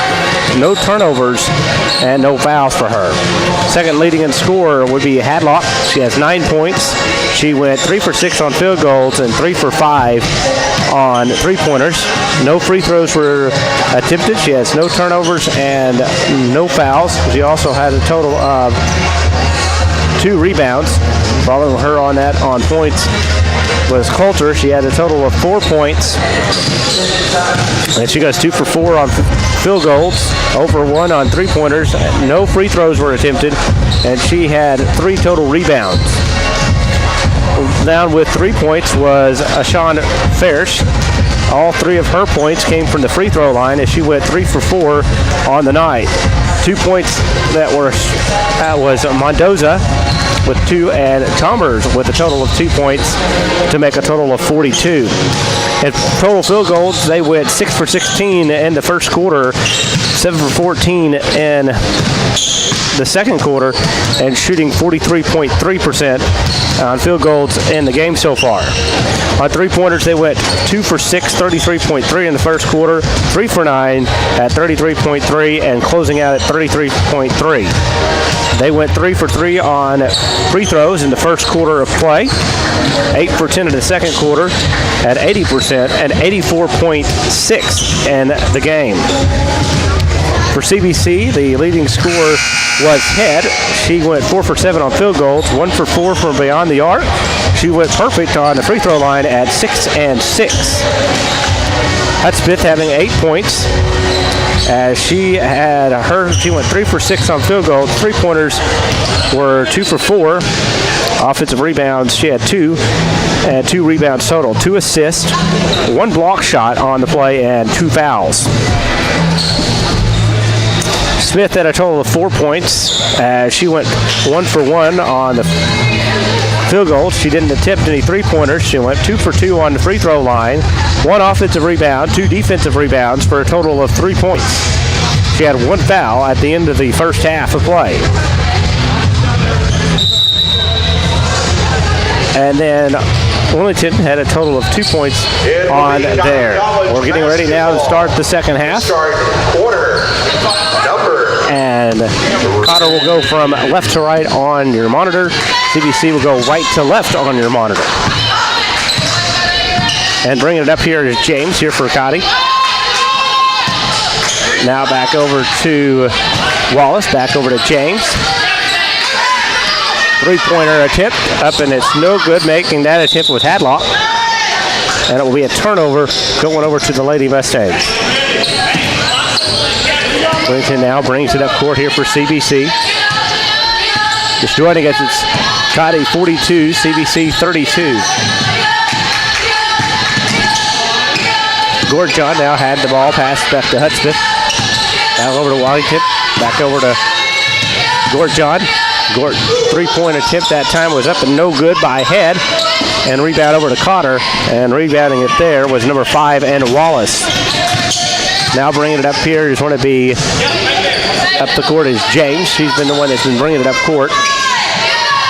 no turnovers, and no fouls for her. Second leading in scorer would be Hadlock. She has 9 points. She went 3 for 6 on field goals and 3 for 5 on three-pointers. No free throws were attempted. She has no turnovers and no fouls. She also had a total of 2 rebounds. Following her on that on points was Coulter. She had a total of 4 points. And she goes 2 for 4 on field goals, 0 for 1 on three-pointers. No free throws were attempted, and she had 3 total rebounds. Down with 3 points was Ashawn Fersh. All 3 of her points came from the free throw line as she went 3 for 4 on the night. 2 points that was Mendoza with 2 and Tombers with a total of 2 points to make a total of 42. At total field goals, they went 6 for 16 in the first quarter, 7 for 14 in the second quarter, and shooting 43.3% on field goals in the game so far. On three-pointers, they went 2 for 6, 33.3 in the first quarter, 3 for 9 at 33.3, and closing out at 33.3. They went 3 for 3 on free throws in the first quarter of play, 8 for 10 in the second quarter at 80%, and 84.6 in the game. For CBC, the leading scorer was Head. She went 4 for 7 on field goals, 1 for 4 from beyond the arc. She went perfect on the free throw line at 6 and 6. Hudspeth having 8 points. As she went 3 for 6 on field goals. Three-pointers were 2 for 4. Offensive rebounds, she had 2, and 2 rebounds total. 2 assists, 1 block shot on the play, and 2 fouls. Smith had a total of 4 points. She went 1 for 1 on the field goals. She didn't attempt any three-pointers. She went 2 for 2 on the free throw line. 1 offensive rebound, 2 defensive rebounds for a total of 3 points. She had 1 foul at the end of the first half of play. And then Wilmington had a total of 2 points on there. We're getting ready now to start the second half. Start quarter number. And Cotter will go from left to right on your monitor. CBC will go right to left on your monitor. And bringing it up here is James here for Cottey. Now back over to Wallace, back over to James. Three-pointer attempt up, and it's no good. Making that attempt was Hadlock. And it will be a turnover going over to the Lady Mustangs. Wilmington now brings it up court here for CBC. Just joining us, it's Cottey 42, CBC 32. Gordjon now had the ball, passed back to Hudspeth. Back over to Wellington, back over to Gordjon. Three-point attempt that time was up and no good by Head. And rebound over to Cotter. And rebounding it there was number 5 and Wallace. Now bringing it up here is going to be up the court is James. He's been the one that's been bringing it up court.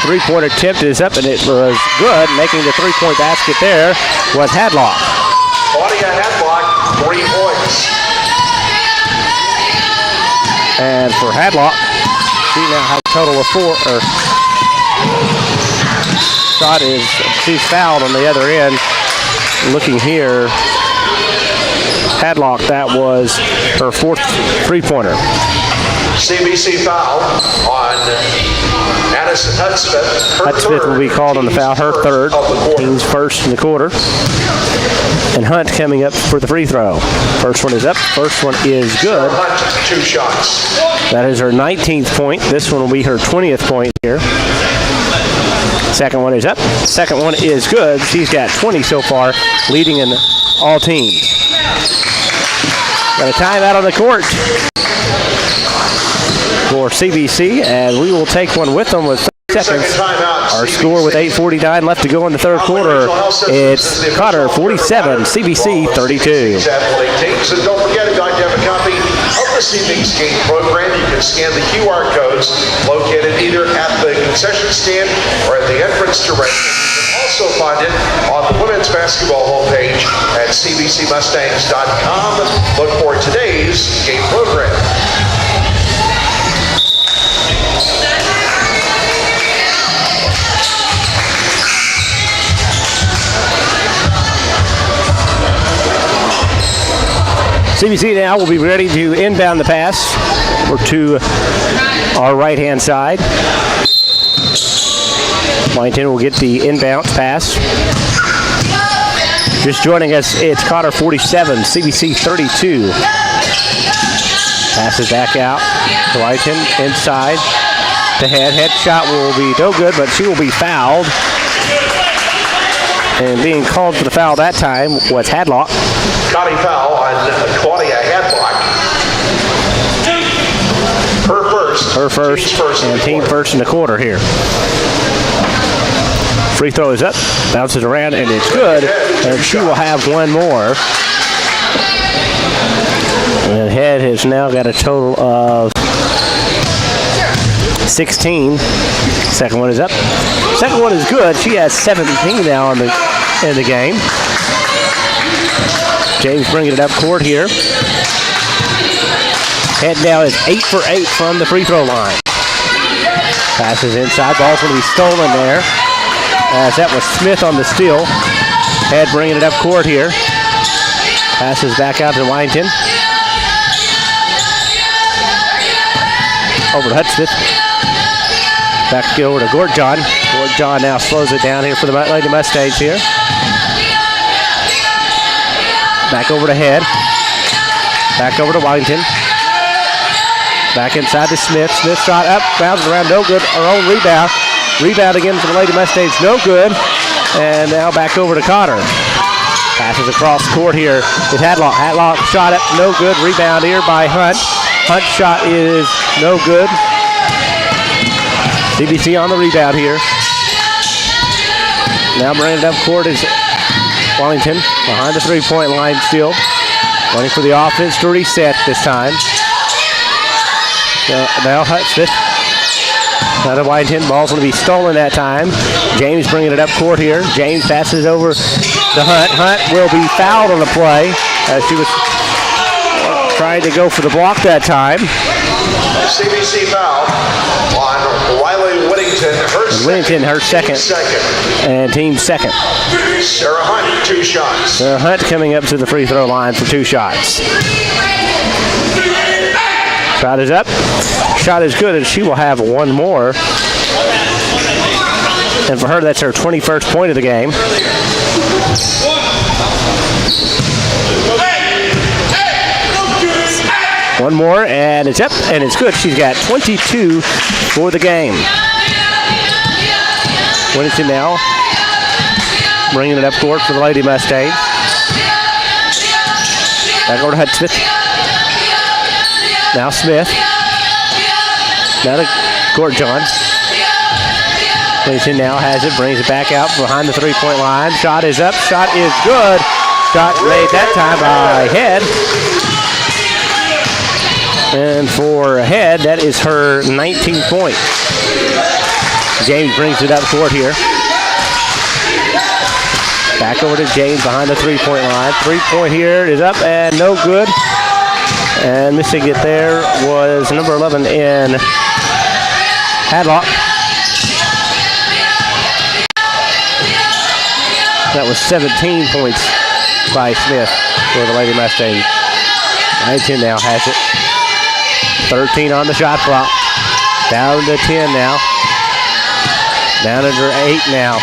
Three-point attempt is up and it was good. Making the three-point basket there was Hadlock. Claudia Hadlock, 3 points. And for Hadlock, she now has a total of 4. She's fouled on the other end. Looking here, Hadlock, that was her 4th three-pointer. CBC foul on Addison Hudspeth. Hudspeth will be called on the foul, her 3rd. Team's 1st in the quarter. And Hunt coming up for the free throw. First one is up. First one is good. Hunt, 2 shots. That is her 19th point. This one will be her 20th point here. Second one is up. Second one is good. She's got 20 so far, leading in all teams. Got a timeout on the court for CBC, and we will take one with them with seconds. Our score with 8:49 left to go in the third quarter. It's Cotter 47, CBC 32. Athletic teams. And don't forget, if you'd like to have a copy of this evening's game program, you can scan the QR codes located either at the concession stand or at the entrance to Reddin. You can also find it on the women's basketball homepage at cbcmustangs.com. Look for today's game program. CBC now will be ready to inbound the pass or to our right-hand side. Washington will get the inbound pass. Just joining us, it's Cotter 47, CBC 32. Passes back out to Washington, inside to Head. Head shot will be no good, but she will be fouled. And being called for the foul that time was Hadlock. Cottey foul on Cottey, a Hadlock. Her first and team first in the quarter here. Free throw is up, bounces around, and it's good. And she will have one more. And Head has now got a total of 16. Second one is up. Second one is good. She has 17 now in the game. James bringing it up court here. Head now is 8 for 8 from the free throw line. Passes inside. Ball's going to be stolen there. As that was Smith on the steal. Head bringing it up court here. Passes back out to Washington. Over to Hudspeth. Back over to Gordjon. Gordjon now slows it down here for the Lady Mustangs here. Back over to Head. Back over to Washington. Back inside to Smith. Smith shot up, bounces around, no good. Her own rebound. Rebound again for the Lady Mustangs, no good. And now back over to Cotter. Passes across court here. It's Hadlock. Hadlock shot up, no good. Rebound here by Hunt. Hunt's shot is no good. CBC on the rebound here. Now bringing it up court is Wellington behind the three-point line still. Waiting for the offense to reset this time. Now Hudspeth. Now to Wellington. Ball's going to be stolen that time. James bringing it up court here. James passes over to Hunt. Hunt will be fouled on the play as she was trying to go for the block that time. CBC foul on Riley Whittington. Her second. And team second. Sarah Hunt, 2 shots. Sarah Hunt coming up to the free throw line for 2 shots. Shot is up. Shot is good, and she will have one more. And for her, that's her 21st point of the game. One more, and it's up, and it's good. She's got 22 for the game. Whittington now bringing it up court for the Lady Mustangs. Back over to Hudspeth. Now Smith. Now to Gordjon. Whittington now has it, brings it back out behind the three-point line. Shot is up, shot is good. Shot made that time by Head. And for Head, that is her 19th point. James brings it up court here. Back over to James behind the three-point line. 3-point here is up and no good. And missing it there was number 11 in Hadlock. That was 17 points by Smith for the Lady Mustangs. 19 now has it. 13 on the shot clock. Down to 10 now. Down under 8 now.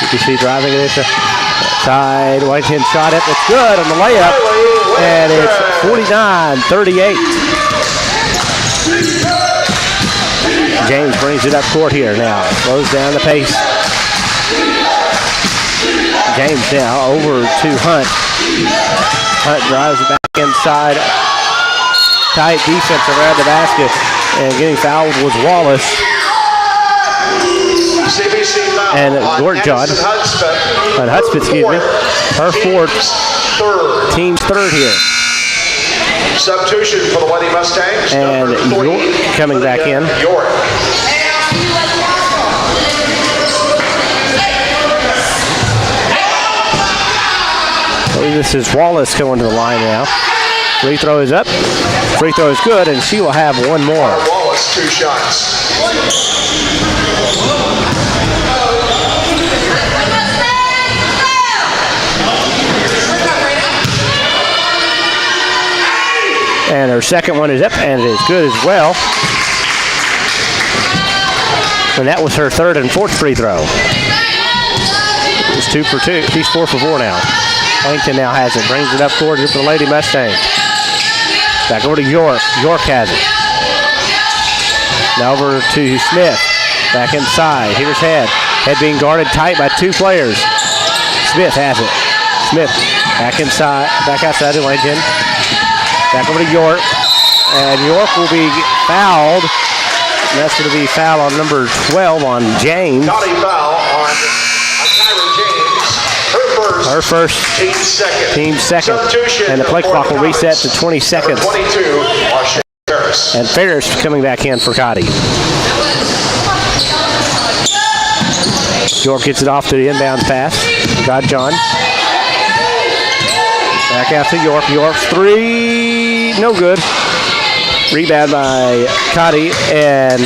You can see driving it inside. Whitehead shot it. It's good on the layup. And it's 49-38. James brings it up court here now. Slows down the pace. James now over to Hunt. Hunt drives it back inside. Tight defense around the basket. And getting fouled was Wallace. CBC foul And on Gort John. Addison Hudspeth. On Hudspeth, excuse me. Her fourth. Third. Team's third here. Substitution for the Lady Mustangs. And number 3 York coming for the, back in. York. I believe this is Wallace going to the line now. Free throw is up. Free throw is good, and she will have one more. Wallace, 2 shots. And her second one is up, and it is good as well. And that was her third and fourth free throw. It's 2 for 2. She's 4 for 4 now. Langton now has it. Brings it up court here for the Lady Mustangs. Back over to York. York has it. Now over to Smith. Back inside. Here's Head. Head being guarded tight by 2 players. Smith has it. Smith back inside. Back outside to Langton. Back over to York. And York will be fouled. And that's going to be foul on number 12 on James. Cottey foul on Kyra James. Her first. Her first. Team second. And the play clock will reset to 20 seconds. 22 on Ferris. And Ferris coming back in for Cottey. York gets it off to the inbound pass. Got John. Back out to York. York's 3. No good. Rebound by Cottey and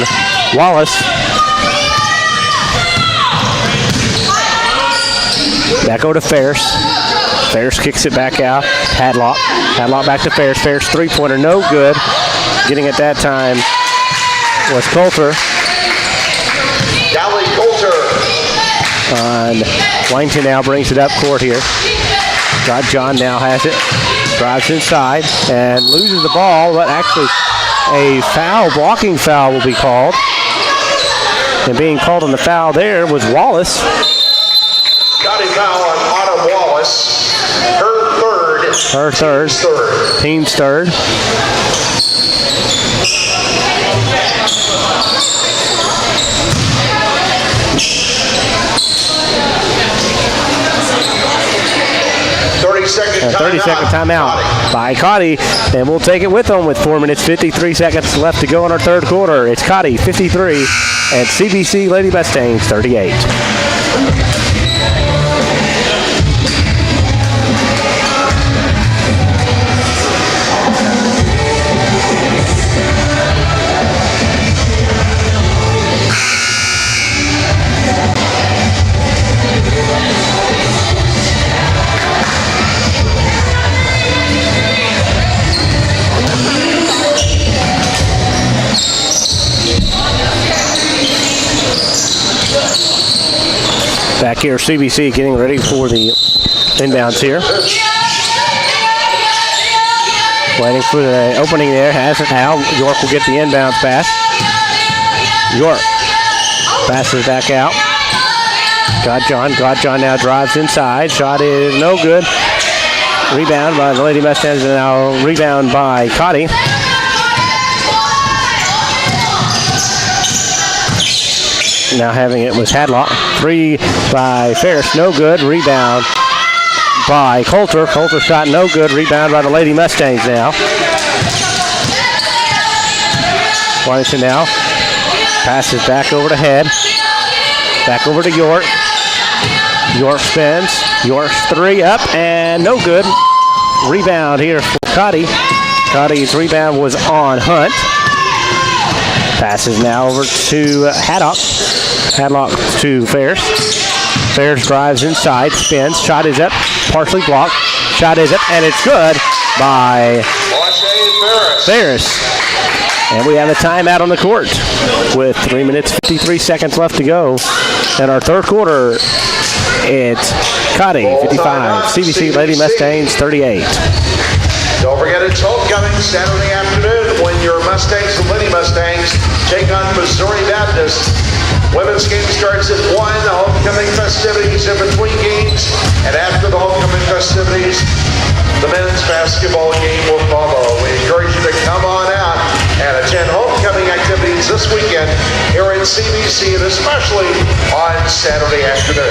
Wallace. Back over to Ferris. Ferris kicks it back out. Hadlock. Hadlock back to Ferris. Ferris 3-pointer. No good. Getting it that time was Coulter. Dally Coulter. And Langton now brings it up court here. Got John now has it. Drives inside and loses the ball, but actually a foul, blocking foul will be called. And being called on the foul there was Wallace. Cottey foul on Autumn Wallace. Her third. Her third. Team's third. Team's third. 30-second timeout by Cottey, and we'll take it with them with 4 minutes, 53 seconds left to go in our third quarter. It's Cottey 53 and CBC Lady Mustangs 38. Back here, CBC getting ready for the inbounds here. Waiting for the opening there. Has it now. York will get the inbounds pass. York passes back out. Godjohn now drives inside. Shot is no good. Rebound by the Lady Mustangs, and now rebound by Cottey. Now having it was Hadlock. 3 by Ferris, no good. Rebound by Coulter. Coulter shot no good. Rebound by the Lady Mustangs now. Washington now passes back over to Head. Back over to York. York spins. York's 3 up and no good. Rebound here for Cottey. Cottey's rebound was on Hunt. Passes now over to Haddock. Hadlock to Ferris. Ferris drives inside, spins. Shot is up, partially blocked. Shot is up, and it's good by Ferris. And we have a timeout on the court with 3 minutes, 53 seconds left to go. In our third quarter, it's Cottey 55, CBC Lady Mustangs 38. Don't forget it's homecoming Saturday afternoon when your Mustangs and Lady Mustangs take on Missouri Baptist. Women's game starts at 1. The homecoming festivities in between games. And after the homecoming festivities, the men's basketball game will follow. We encourage you to come on out and and attend homecoming activities this weekend here at CBC and especially on Saturday afternoon.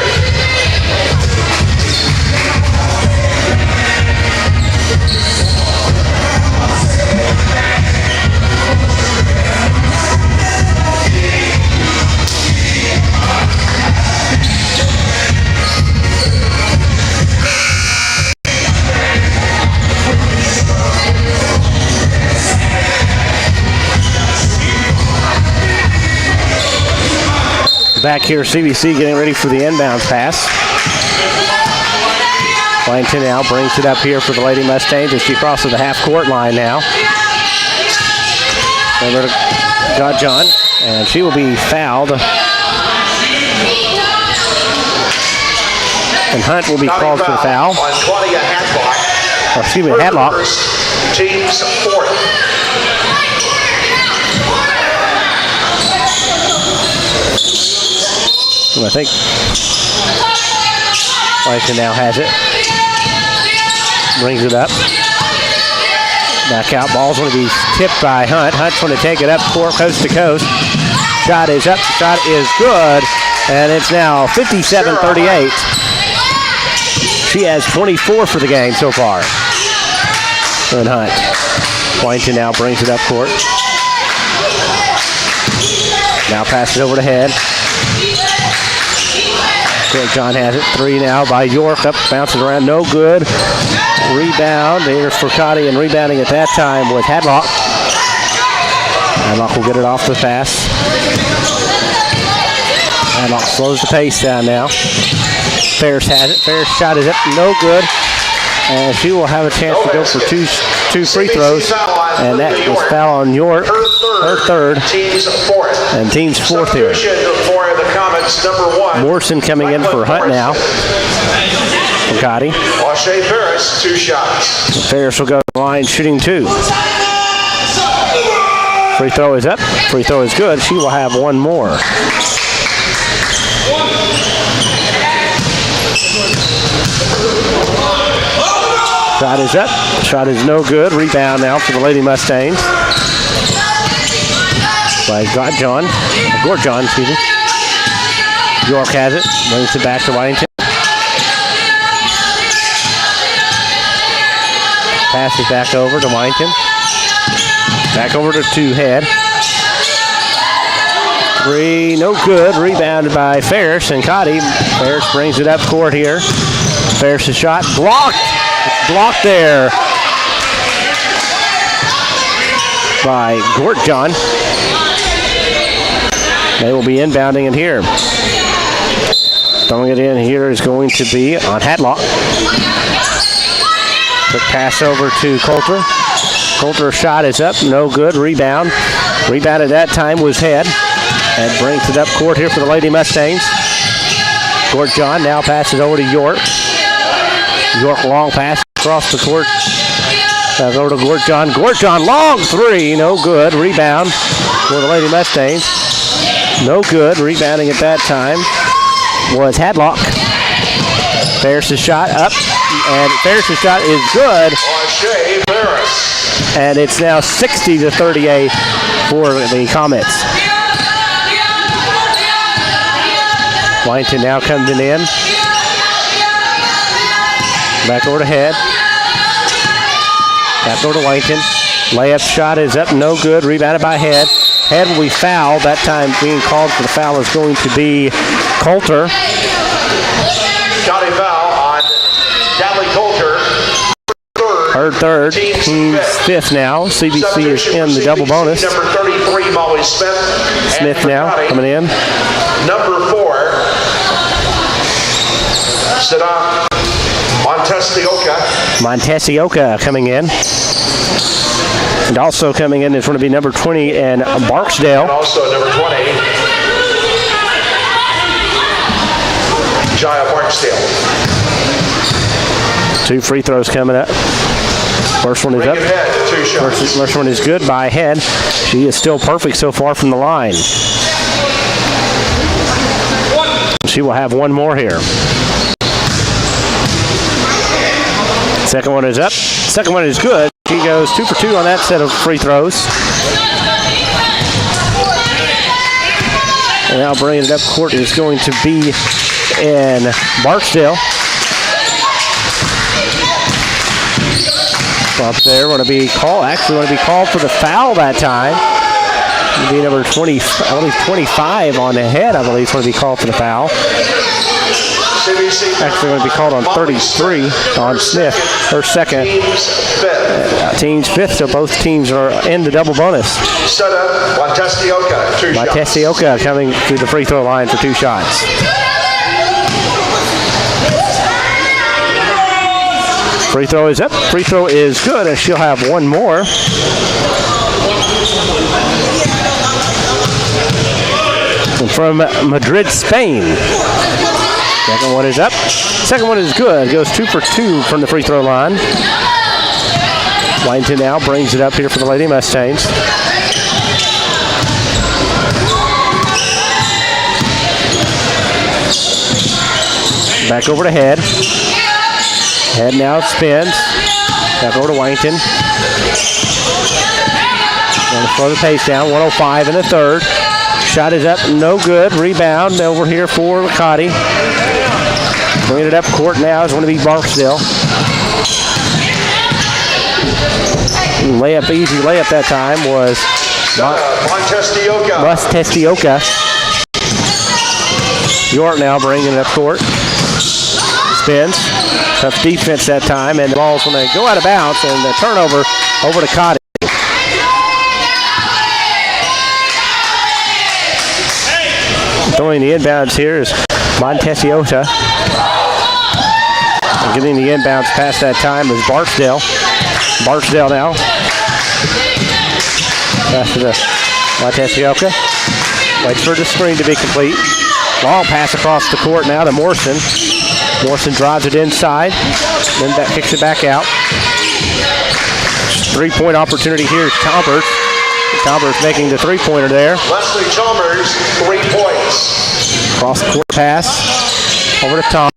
Back here, CBC getting ready for the inbound pass. Washington now brings it up here for the Lady Mustangs as she crosses the half-court line now. Over to John, and she will be fouled. And Hunt will be called for the foul. On Claudia Hadlock. Oh, excuse me, Hadlock. Team's fourth. I think Washington now has it. Brings it up. Back out. Ball's going to be tipped by Hunt. Hunt's going to take it up court, coast to coast. Shot is up. Shot is good. And it's now 57-38. She has 24 for the game so far. And Hunt. Washington now brings it up court. Now passes over to Head. John has it. 3 now by York. Up, bounces around. No good. Rebound. There's for Cottey, and rebounding at that time was Hadlock. Hadlock will get it off the pass. Hadlock slows the pace down now. Ferris has it. Ferris' shot is up. No good. And she will have a chance to go for two free throws. And that was foul on York. Her third. Team's fourth. And team's fourth here. For the Comets, number 1. Morrison coming in for Hunt now. Cottey. Lachey Ferris, 2 shots. Ferris will go to the line shooting 2. Free throw is up. Free throw is good. She will have one more. Shot is up. Shot is no good. Rebound now for the Lady Mustangs. By Gorjon, excuse me. York has it. Brings it back to Washington. Pass it back over to Washington. Back over to Head. 3, no good. Rebounded by Ferris and Cottey. Ferris brings it up court here. Ferris' shot blocked. It's blocked there by Gorjon. They will be inbounding it here. Throwing it in here is going to be on Hadlock. Quick pass over to Coulter. Coulter's shot is up, no good. Rebound. Rebound at that time was Head. And brings it up court here for the Lady Mustangs. Gorjon now passes over to York. York long pass across the court. Over to Gorjon. Gorjon long 3, no good. Rebound for the Lady Mustangs. No good. Rebounding at that time was Hadlock. Ferris' shot up, and Ferris' shot is good. Lachey Ferris. And it's now 60-38 for the Comets. Washington now coming in. Back over to Head. Back over to Washington. Layup shot is up, no good. Rebounded by Head. Head will be fouled. That time being called for the foul is going to be Coulter. County foul on Natalie Coulter. Her third. Team's fifth now. CBC is in the double bonus. Number 33, Molly Smith. Smith now coming in. Number 4, Sada Montesioka coming in. And also coming in is going to be number 20 and Barksdale. And also number 20, Jaya Barksdale. 2 free throws coming up. First one is up. First one is good by Head. She is still perfect so far from the line. She will have one more here. Second one is up. Second one is good. She goes 2 for 2 on that set of free throws. And now bringing it up court is going to be in Barksdale. Up there, going to be called for the foul that time. It'll be number 20, I believe 25 on the head, I believe, is going to be called for the foul. Actually going to be called on 33 on Smith, her second. Team's fifth, so both teams are in the double bonus. Set up Montesioka, 2 shots. Montesioka coming to the free throw line for 2 shots. Free throw is up. Free throw is good, and she'll have one more. And from Madrid, Spain. Second one is up. Second one is good. Goes 2 for 2 from the free throw line. Whitington now brings it up here for the Lady Mustangs. Back over to Head. Head now spins. Back over to Whitington. Want to slow the pace down. 105 in the third. Shot is up, no good. Rebound over here for Cottey. Bringing it up court now is going to be Barksdale. Layup, easy layup that time was Montesioka. York now bringing it up court. Spins. Tough defense that time, and the ball's going to go out of bounds, and the turnover over to Cottey. Throwing the inbounds here is Montesioka. And getting the inbounds past that time is Barksdale. Barksdale now. Pass to the Montesioka. Waits for the screen to be complete. Long pass across the court now to Morrison. Morrison drives it inside, then kicks it back out. 3-point opportunity here is Chalmers. Chalmers making the three-pointer there. Leslie Chalmers, 3 points. Cross court pass over to Thomas.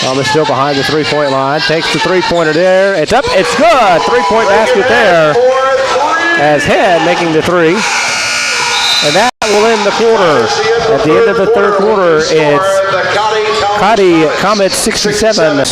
Thomas still behind the three-point line. Takes the three-pointer there. It's up. It's good. 3-point basket there. As Head making the three. And that will end the quarter. At the end of the third quarter, it's Cottey Comet 67.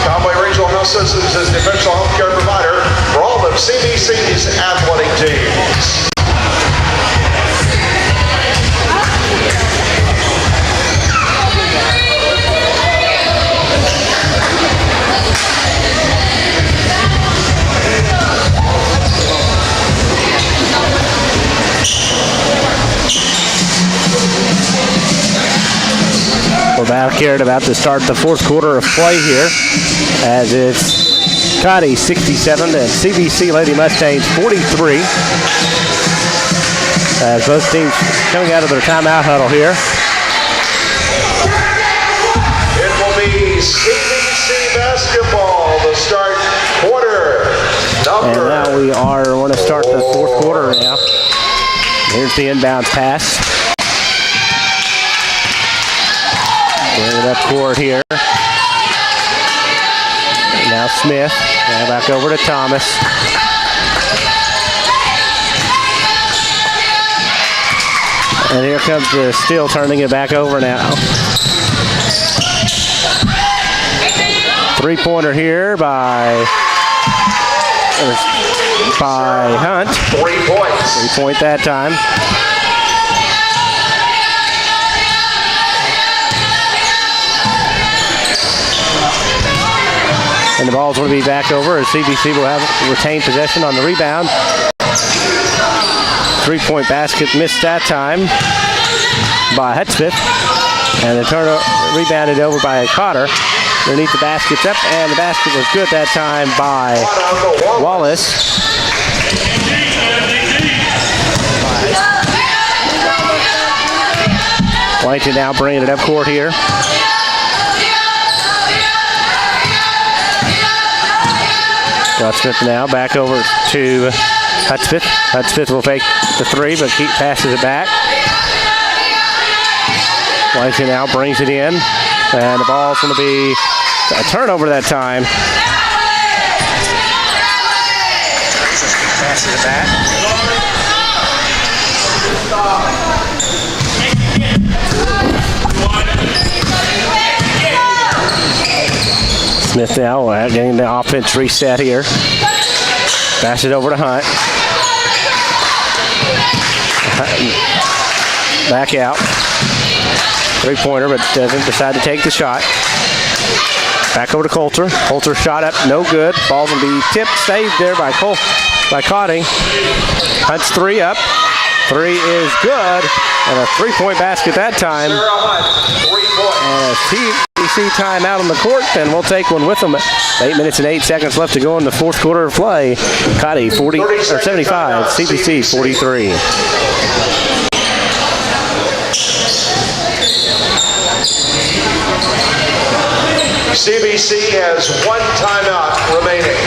Conway Regional Health Systems is the official healthcare provider for all of CBC's athletic teams. We're back here at about to start the fourth quarter of play here, as it's Cottey 67 and CBC Lady Mustangs 43. As both teams coming out of their timeout huddle here. It will be CBC basketball to start quarter number. And now we want to start the fourth quarter now. Here's the inbounds pass. Bring it up court here. Now Smith. Now back over to Thomas. And here comes the Steele turning it back over now. Three-pointer here by Hunt. 3 points. 3-point that time. And the ball's going to be back over as CBC will have retained possession on the rebound. 3-point basket missed that time by Hudspeth. And the turn rebounded over by Cotter. Underneath the basket's up, and the basket was good that time by Wallace. Whitington now bringing it up court here. Hudspeth now back over to Hudspeth. Hudspeth will take the three, but keep passes it back. Langston now brings it in, and the ball's going to be a turnover that time. Passes it back. Smith now getting the offense reset here. Pass it over to Hunt. Back out. Three-pointer, but doesn't decide to take the shot. Back over to Coulter. Coulter shot up, no good. Ball will be tipped, saved there by Cottey. Hunt's three up. Three is good. And a three-point basket that time. And a TBC timeout on the court, and we'll take one with them. 8 minutes and 8 seconds left to go in the fourth quarter of play. Cottey 75, CBC 43. CBC has one timeout remaining.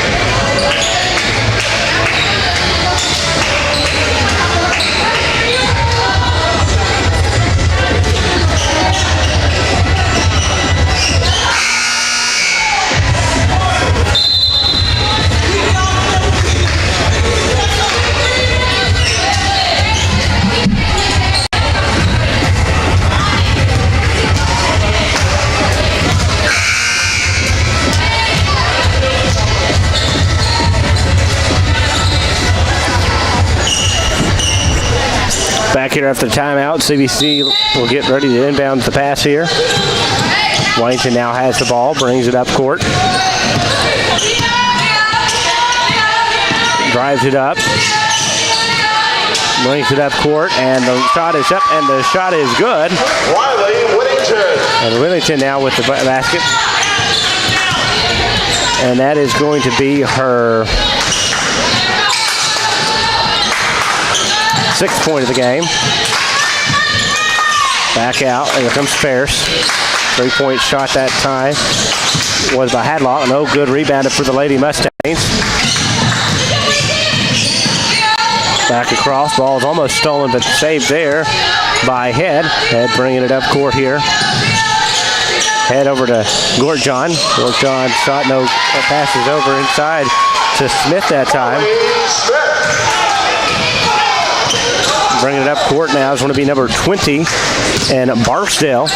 Back here after the timeout, CBC will get ready to inbound the pass here. Wellington now has the ball, brings it up court. Drives it up. Brings it up court, and the shot is up, and the shot is good. Riley Whittington. And Whittington now with the basket. And that is going to be her 6th point of the game. Back out. Here comes Ferris. 3-point shot that time was by Hadlock. No good. Rebounded for the Lady Mustangs. Back across. Ball is almost stolen, but saved there by Head. Head bringing it up court here. Head over to Gortjohn. Gortjohn shot. No passes over inside to Smith that time. Bringing it up court now is going to be number 20 and Barksdale to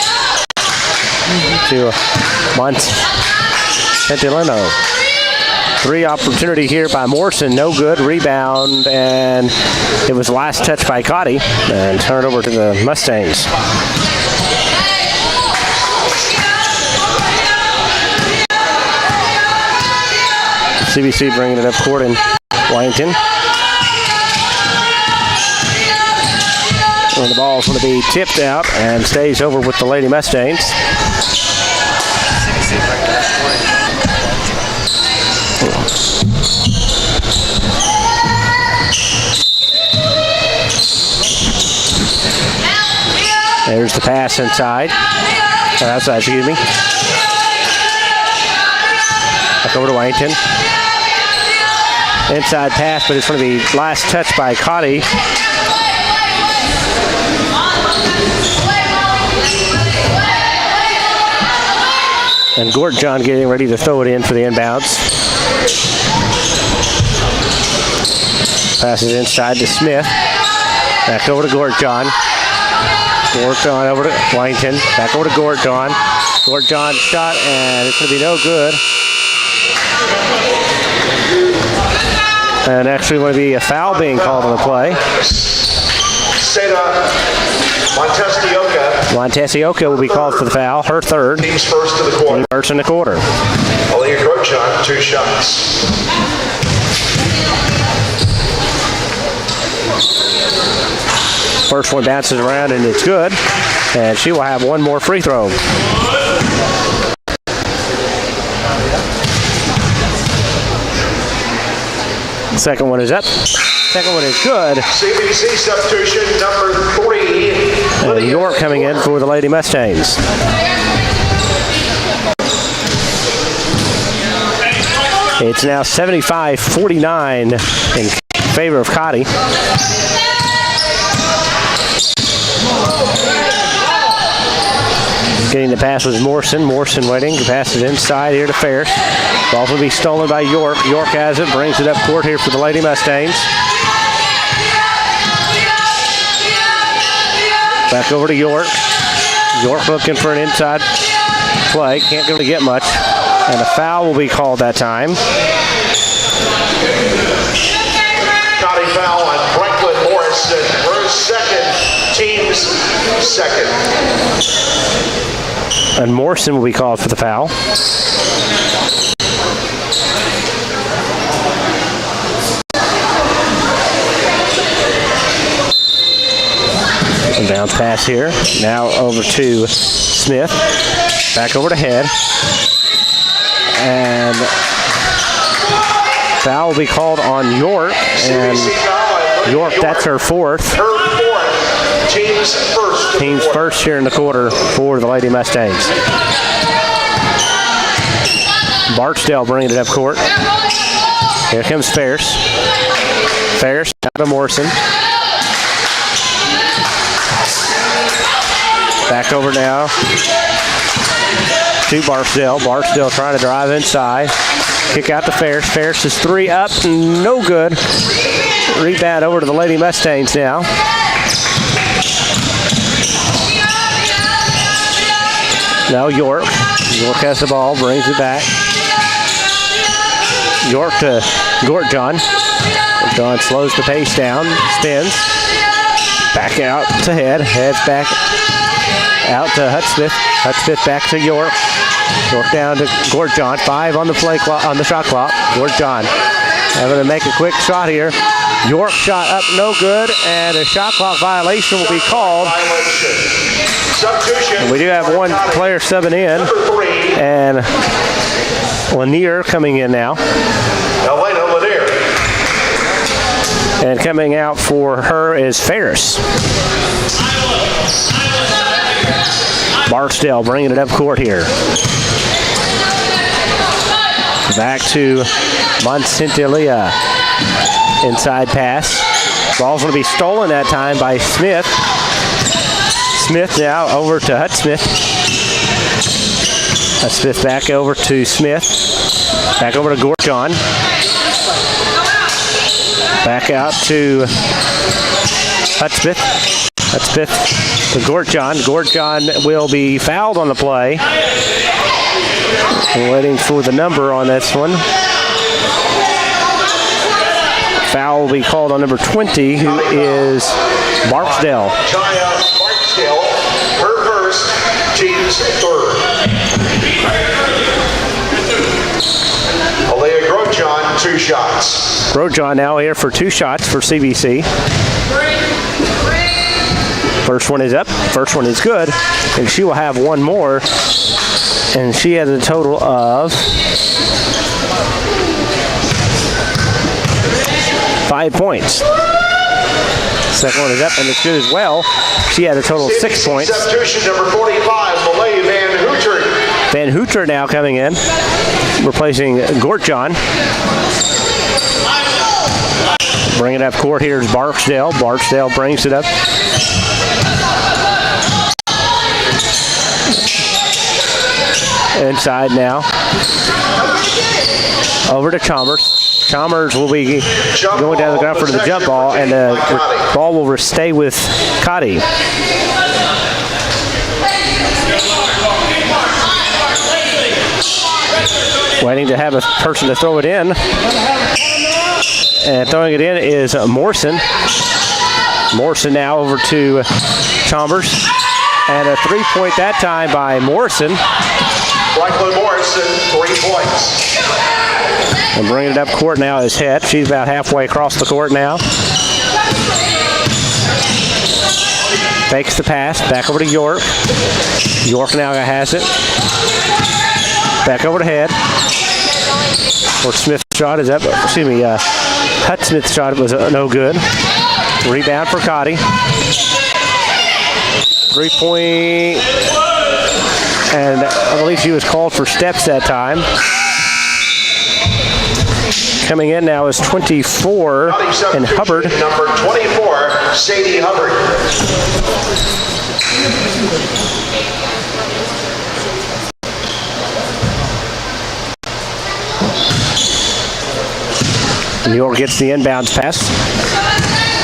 Monteleno. 3 opportunity here by Morrison, no good. Rebound, and it was last touch by Cottey, and turned over to the Mustangs. CBC bringing it up court in Wellington. And the ball's going to be tipped out and stays over with the Lady Mustangs. There's the pass inside. Outside, excuse me. Back over to Wellington. Inside pass, but it's going to be last touch by Cottey. And Gortjohn getting ready to throw it in for the inbounds. Passes inside to Smith. Back over to Gortjohn. Gortjohn over to Wellington. Back over to Gortjohn. Gortjohn shot, and it's going to be no good. And actually going to be a foul being called on the play. Montesioka will be called for the foul. Her third. Team's first to the quarter. Team first in the quarter. Aaliyah Gortjohn, 2 shots. First one bounces around and it's good. And she will have one more free throw. Second one is up. Second one is good. CBC substitution number 3. And York coming in for the Lady It's now 75-49 in favor of Cottey. Getting the pass was Morrison. Morrison waiting. Passes inside here to Ferris. Ball will be stolen by York. York has it. Brings it up court here for the Lady Mustangs. Back over to York. York looking for an inside play. Can't really get much. And a foul will be called that time. Cottey foul on Franklin Morrison. Her second, team's second. And Morrison will be called for the foul. And bounce pass here. Now over to Smith. Back over to Head. And foul will be called on York. And York, that's her fourth. Team's first here in the quarter for the Lady Mustangs. Barksdale bringing it up court. Here comes Ferris. Ferris out to Morrison. Back over now to Barksdale. Barksdale trying to drive inside. Kick out to Ferris. Ferris is three up. No good. Rebound over to the Lady Mustangs now. Now York. York has the ball, brings it back. York to Gortjohn. Gortjohn slows the pace down, spins. Back out to Head. Head's back out to Hudspeth. Hudspeth back to York. York down to Gortjohn. 5 on the play clock, on the shot clock. Gortjohn having to make a quick shot here. York shot up, no good, and a shot clock violation will be called. And we do have one player subbing in, and Lanier coming in now. And coming out for her is Ferris. Barksdale bringing it up court here. Back to Monsantilia. Inside pass. Ball's going to be stolen that time by Smith. Smith now over to Hudspeth. Hudspeth back over to Smith. Back over to Gortjohn. Back out to Hudspeth. Hudspeth to Gortjohn. Gortjohn will be fouled on the play. We're waiting for the number on this one. Foul will be called on number 20, who is Barksdale. Barksdale, her first, team's third. Alea Grosjean, 2 shots. Grosjean now here for 2 shots for CBC. First one is up, first one is good, and she will have one more, and she has a total of 5 points. Second one is up and it's good as well. She had a total of 6 points. Substitution number 45, Malay Van Hootert. Van Hootert now coming in, replacing Gortjohn. Bring it up court. Here's Barksdale. Barksdale brings it up. Inside now. Over to Chalmers. Chalmers will be going down the ground for the jump ball, and the ball will stay with Cottey. Waiting to have a person to throw it in. And throwing it in is Morrison. Morrison now over to Chalmers. And a 3-point that time by Morrison. Franklin Morrison, 3 points. And bringing it up court now is Head. She's about halfway across the court now. Fakes the pass. Back over to York. York now has it. Back over to Head. Or Smith's shot is up. Excuse me. Hudspeth's shot was no good. Rebound for Cottey. 3-point. And I believe she was called for steps that time. Coming in now is 24 and Hubbard. Number 24, Sadie Hubbard. New York gets the inbounds pass.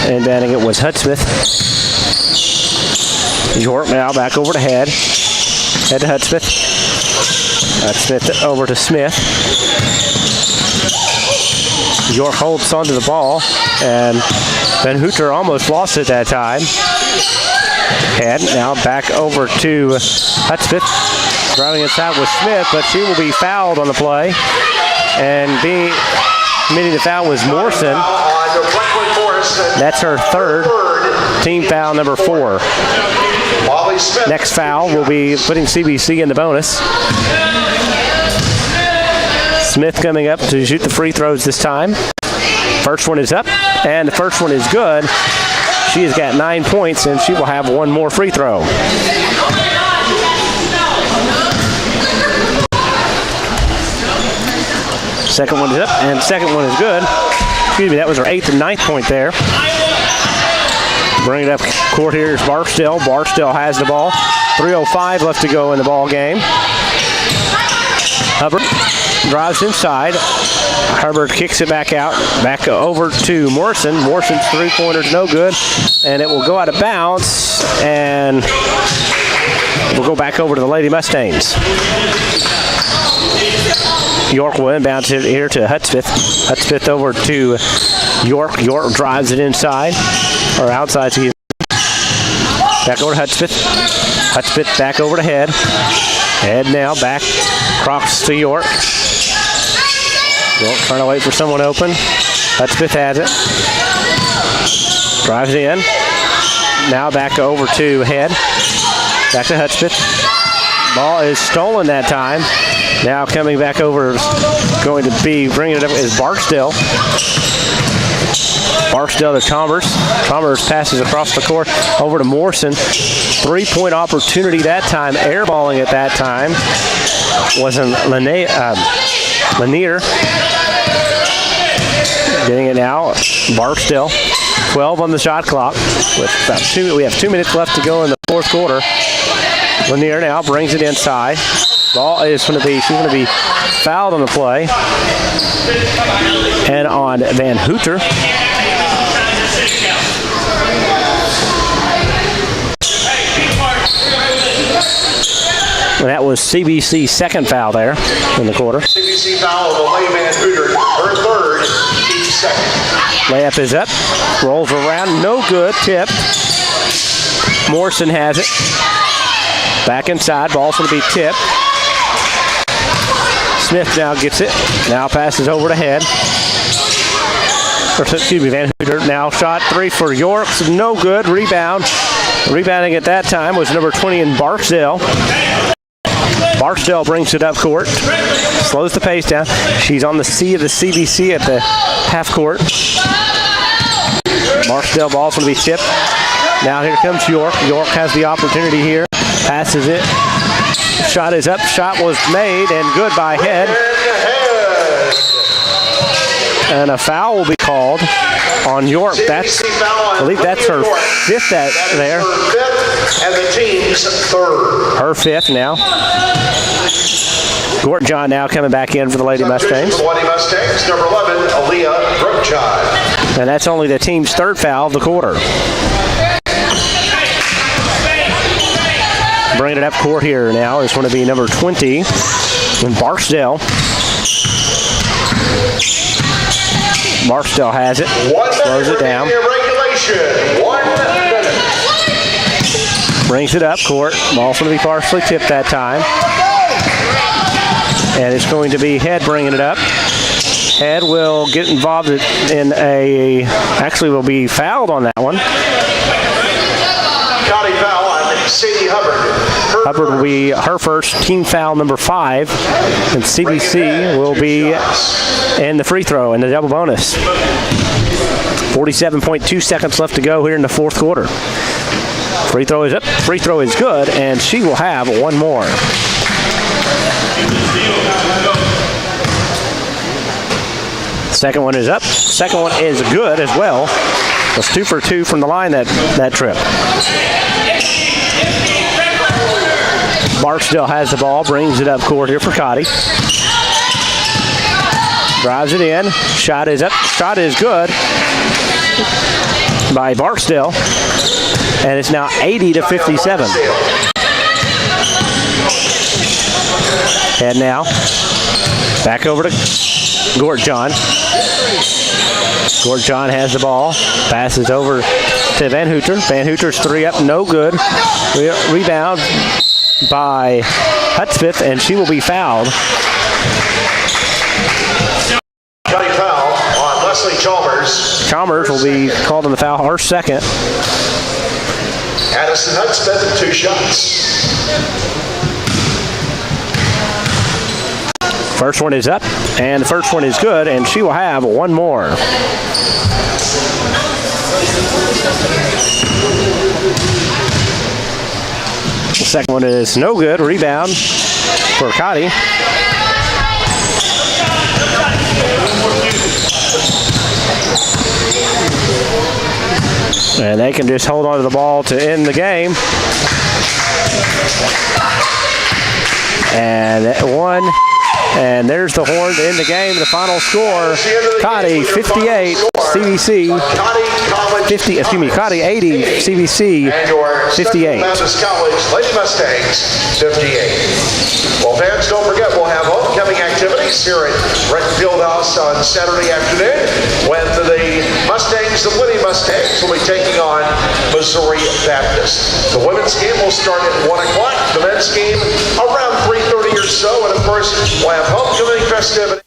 Inbounding it was Hudspeth. York now back over to Head. Head to Hudspeth. Hudspeth over to Smith. York holds onto the ball, and Van Hooter almost lost it that time. Head now back over to Hudspeth. Driving inside with Smith, but she will be fouled on the play. And committing the foul was Morrison. That's her third. Team foul number 4. Next foul will be putting CBC in the bonus. Smith coming up to shoot the free throws this time. First one is up, and the first one is good. She has got 9 points, and she will have one more free throw. Second one is up, and second one is good. Excuse me, that was her 8th and 9th point there. Bring it up court here is Barstow. Barstow has the ball. 3:05 left to go in the ball game. Hubbard drives inside. Hubbard kicks it back out. Back over to Morrison. Morrison's three-pointer's no good. And it will go out of bounds. And we'll go back over to the Lady Mustangs. York will inbound here to Hudspeth. Hudspeth over to York. York drives it inside. Or outside, excuse me. Back over to Hudspeth. Hudspeth back over to Head. Head now back. Crocs to York. York trying to wait for someone open. Hudspeth has it. Drives in. Now back over to Head. Back to Hudspeth. Ball is stolen that time. Now coming back over, going to be bringing it up is Barstow. Barstow to Chambers. Chambers passes across the court over to Morrison. 3-point opportunity that time. Airballing at that time wasn't Lanier. Getting it now. Barstow. 12 on the shot clock. With about we have 2 minutes left to go in the fourth quarter. Lanier now brings it inside. Ball is going to be, she's going to be fouled on the play. And on Van Hooter. And that was CBC's second foul there in the quarter. CBC foul of Elaine Van Hooter, her third, team second. Layup is up, rolls around, no good, tipped. Morrison has it. Back inside, ball's going to be tipped. Smith now gets it. Now passes over to Head. Excuse me, Van Hooter. Now shot 3 for York. No good. Rebound. Rebounding at that time was number 20 in Barksdale. Barksdale brings it up court. Slows the pace down. She's on the C of the CBC at the half court. Barksdale ball's going to be tipped. Now here comes York. York has the opportunity here. Passes it. Shot is up. Shot was made and good by Head. And a foul will be called on York. That's, I believe that's her 5th there. Her 5th and the team's 3rd. Her 5th now. Gort John now coming back in for the Lady Mustangs. For the Lady Mustangs, number 11, Aaliyah Brookjohn. And that's only the team's 3rd foul of the quarter. Bringing it up court here now is going to be number 20 in Barksdale. Barksdale has it. Slows it down. Regulation. 1 minute. Brings it up court. Ball's going to be partially tipped that time. And it's going to be Head bringing it up. Head will get involved in actually will be fouled on that one. Cottey foul on Sadie Hubbard. Hubbard will be her first, team foul number 5. And CBC will be in the free throw in the double bonus. 47.2 seconds left to go here in the fourth quarter. Free throw is up, free throw is good, and she will have one more. Second one is up. Second one is good as well. It's 2 for 2 from the line that trip. Barksdale has the ball, brings it up court here for Cottey. Drives it in. Shot is up. Shot is good by Barksdale. And it's now 80-57. And now back over to Gortjohn. Gortjohn has the ball. Passes over to Van Hooter. Van Hooter's 3 up, no good. Rebound by Hudspeth, and she will be fouled. County foul on Leslie Chalmers. Chalmers will be called on the foul, her second. Addison Hudspeth with 2 shots. First one is up, and the first one is good, and she will have one more. The second one is no good. Rebound for Cottey. And they can just hold on to the ball to end the game. And that one. And there's the horn to end the game. The final score, Cottey 58, CBC 50. Cottey 80, CBC 58. College Lady Mustangs 58. Well, fans, don't forget we'll have homecoming activities here at Reddin Fieldhouse on Saturday afternoon when the Mustangs, the Lady Mustangs, will be taking on Missouri Baptist. The women's game will start at 1 o'clock. The men's game around 3:30 or so, and of course we'll have homecoming festivities.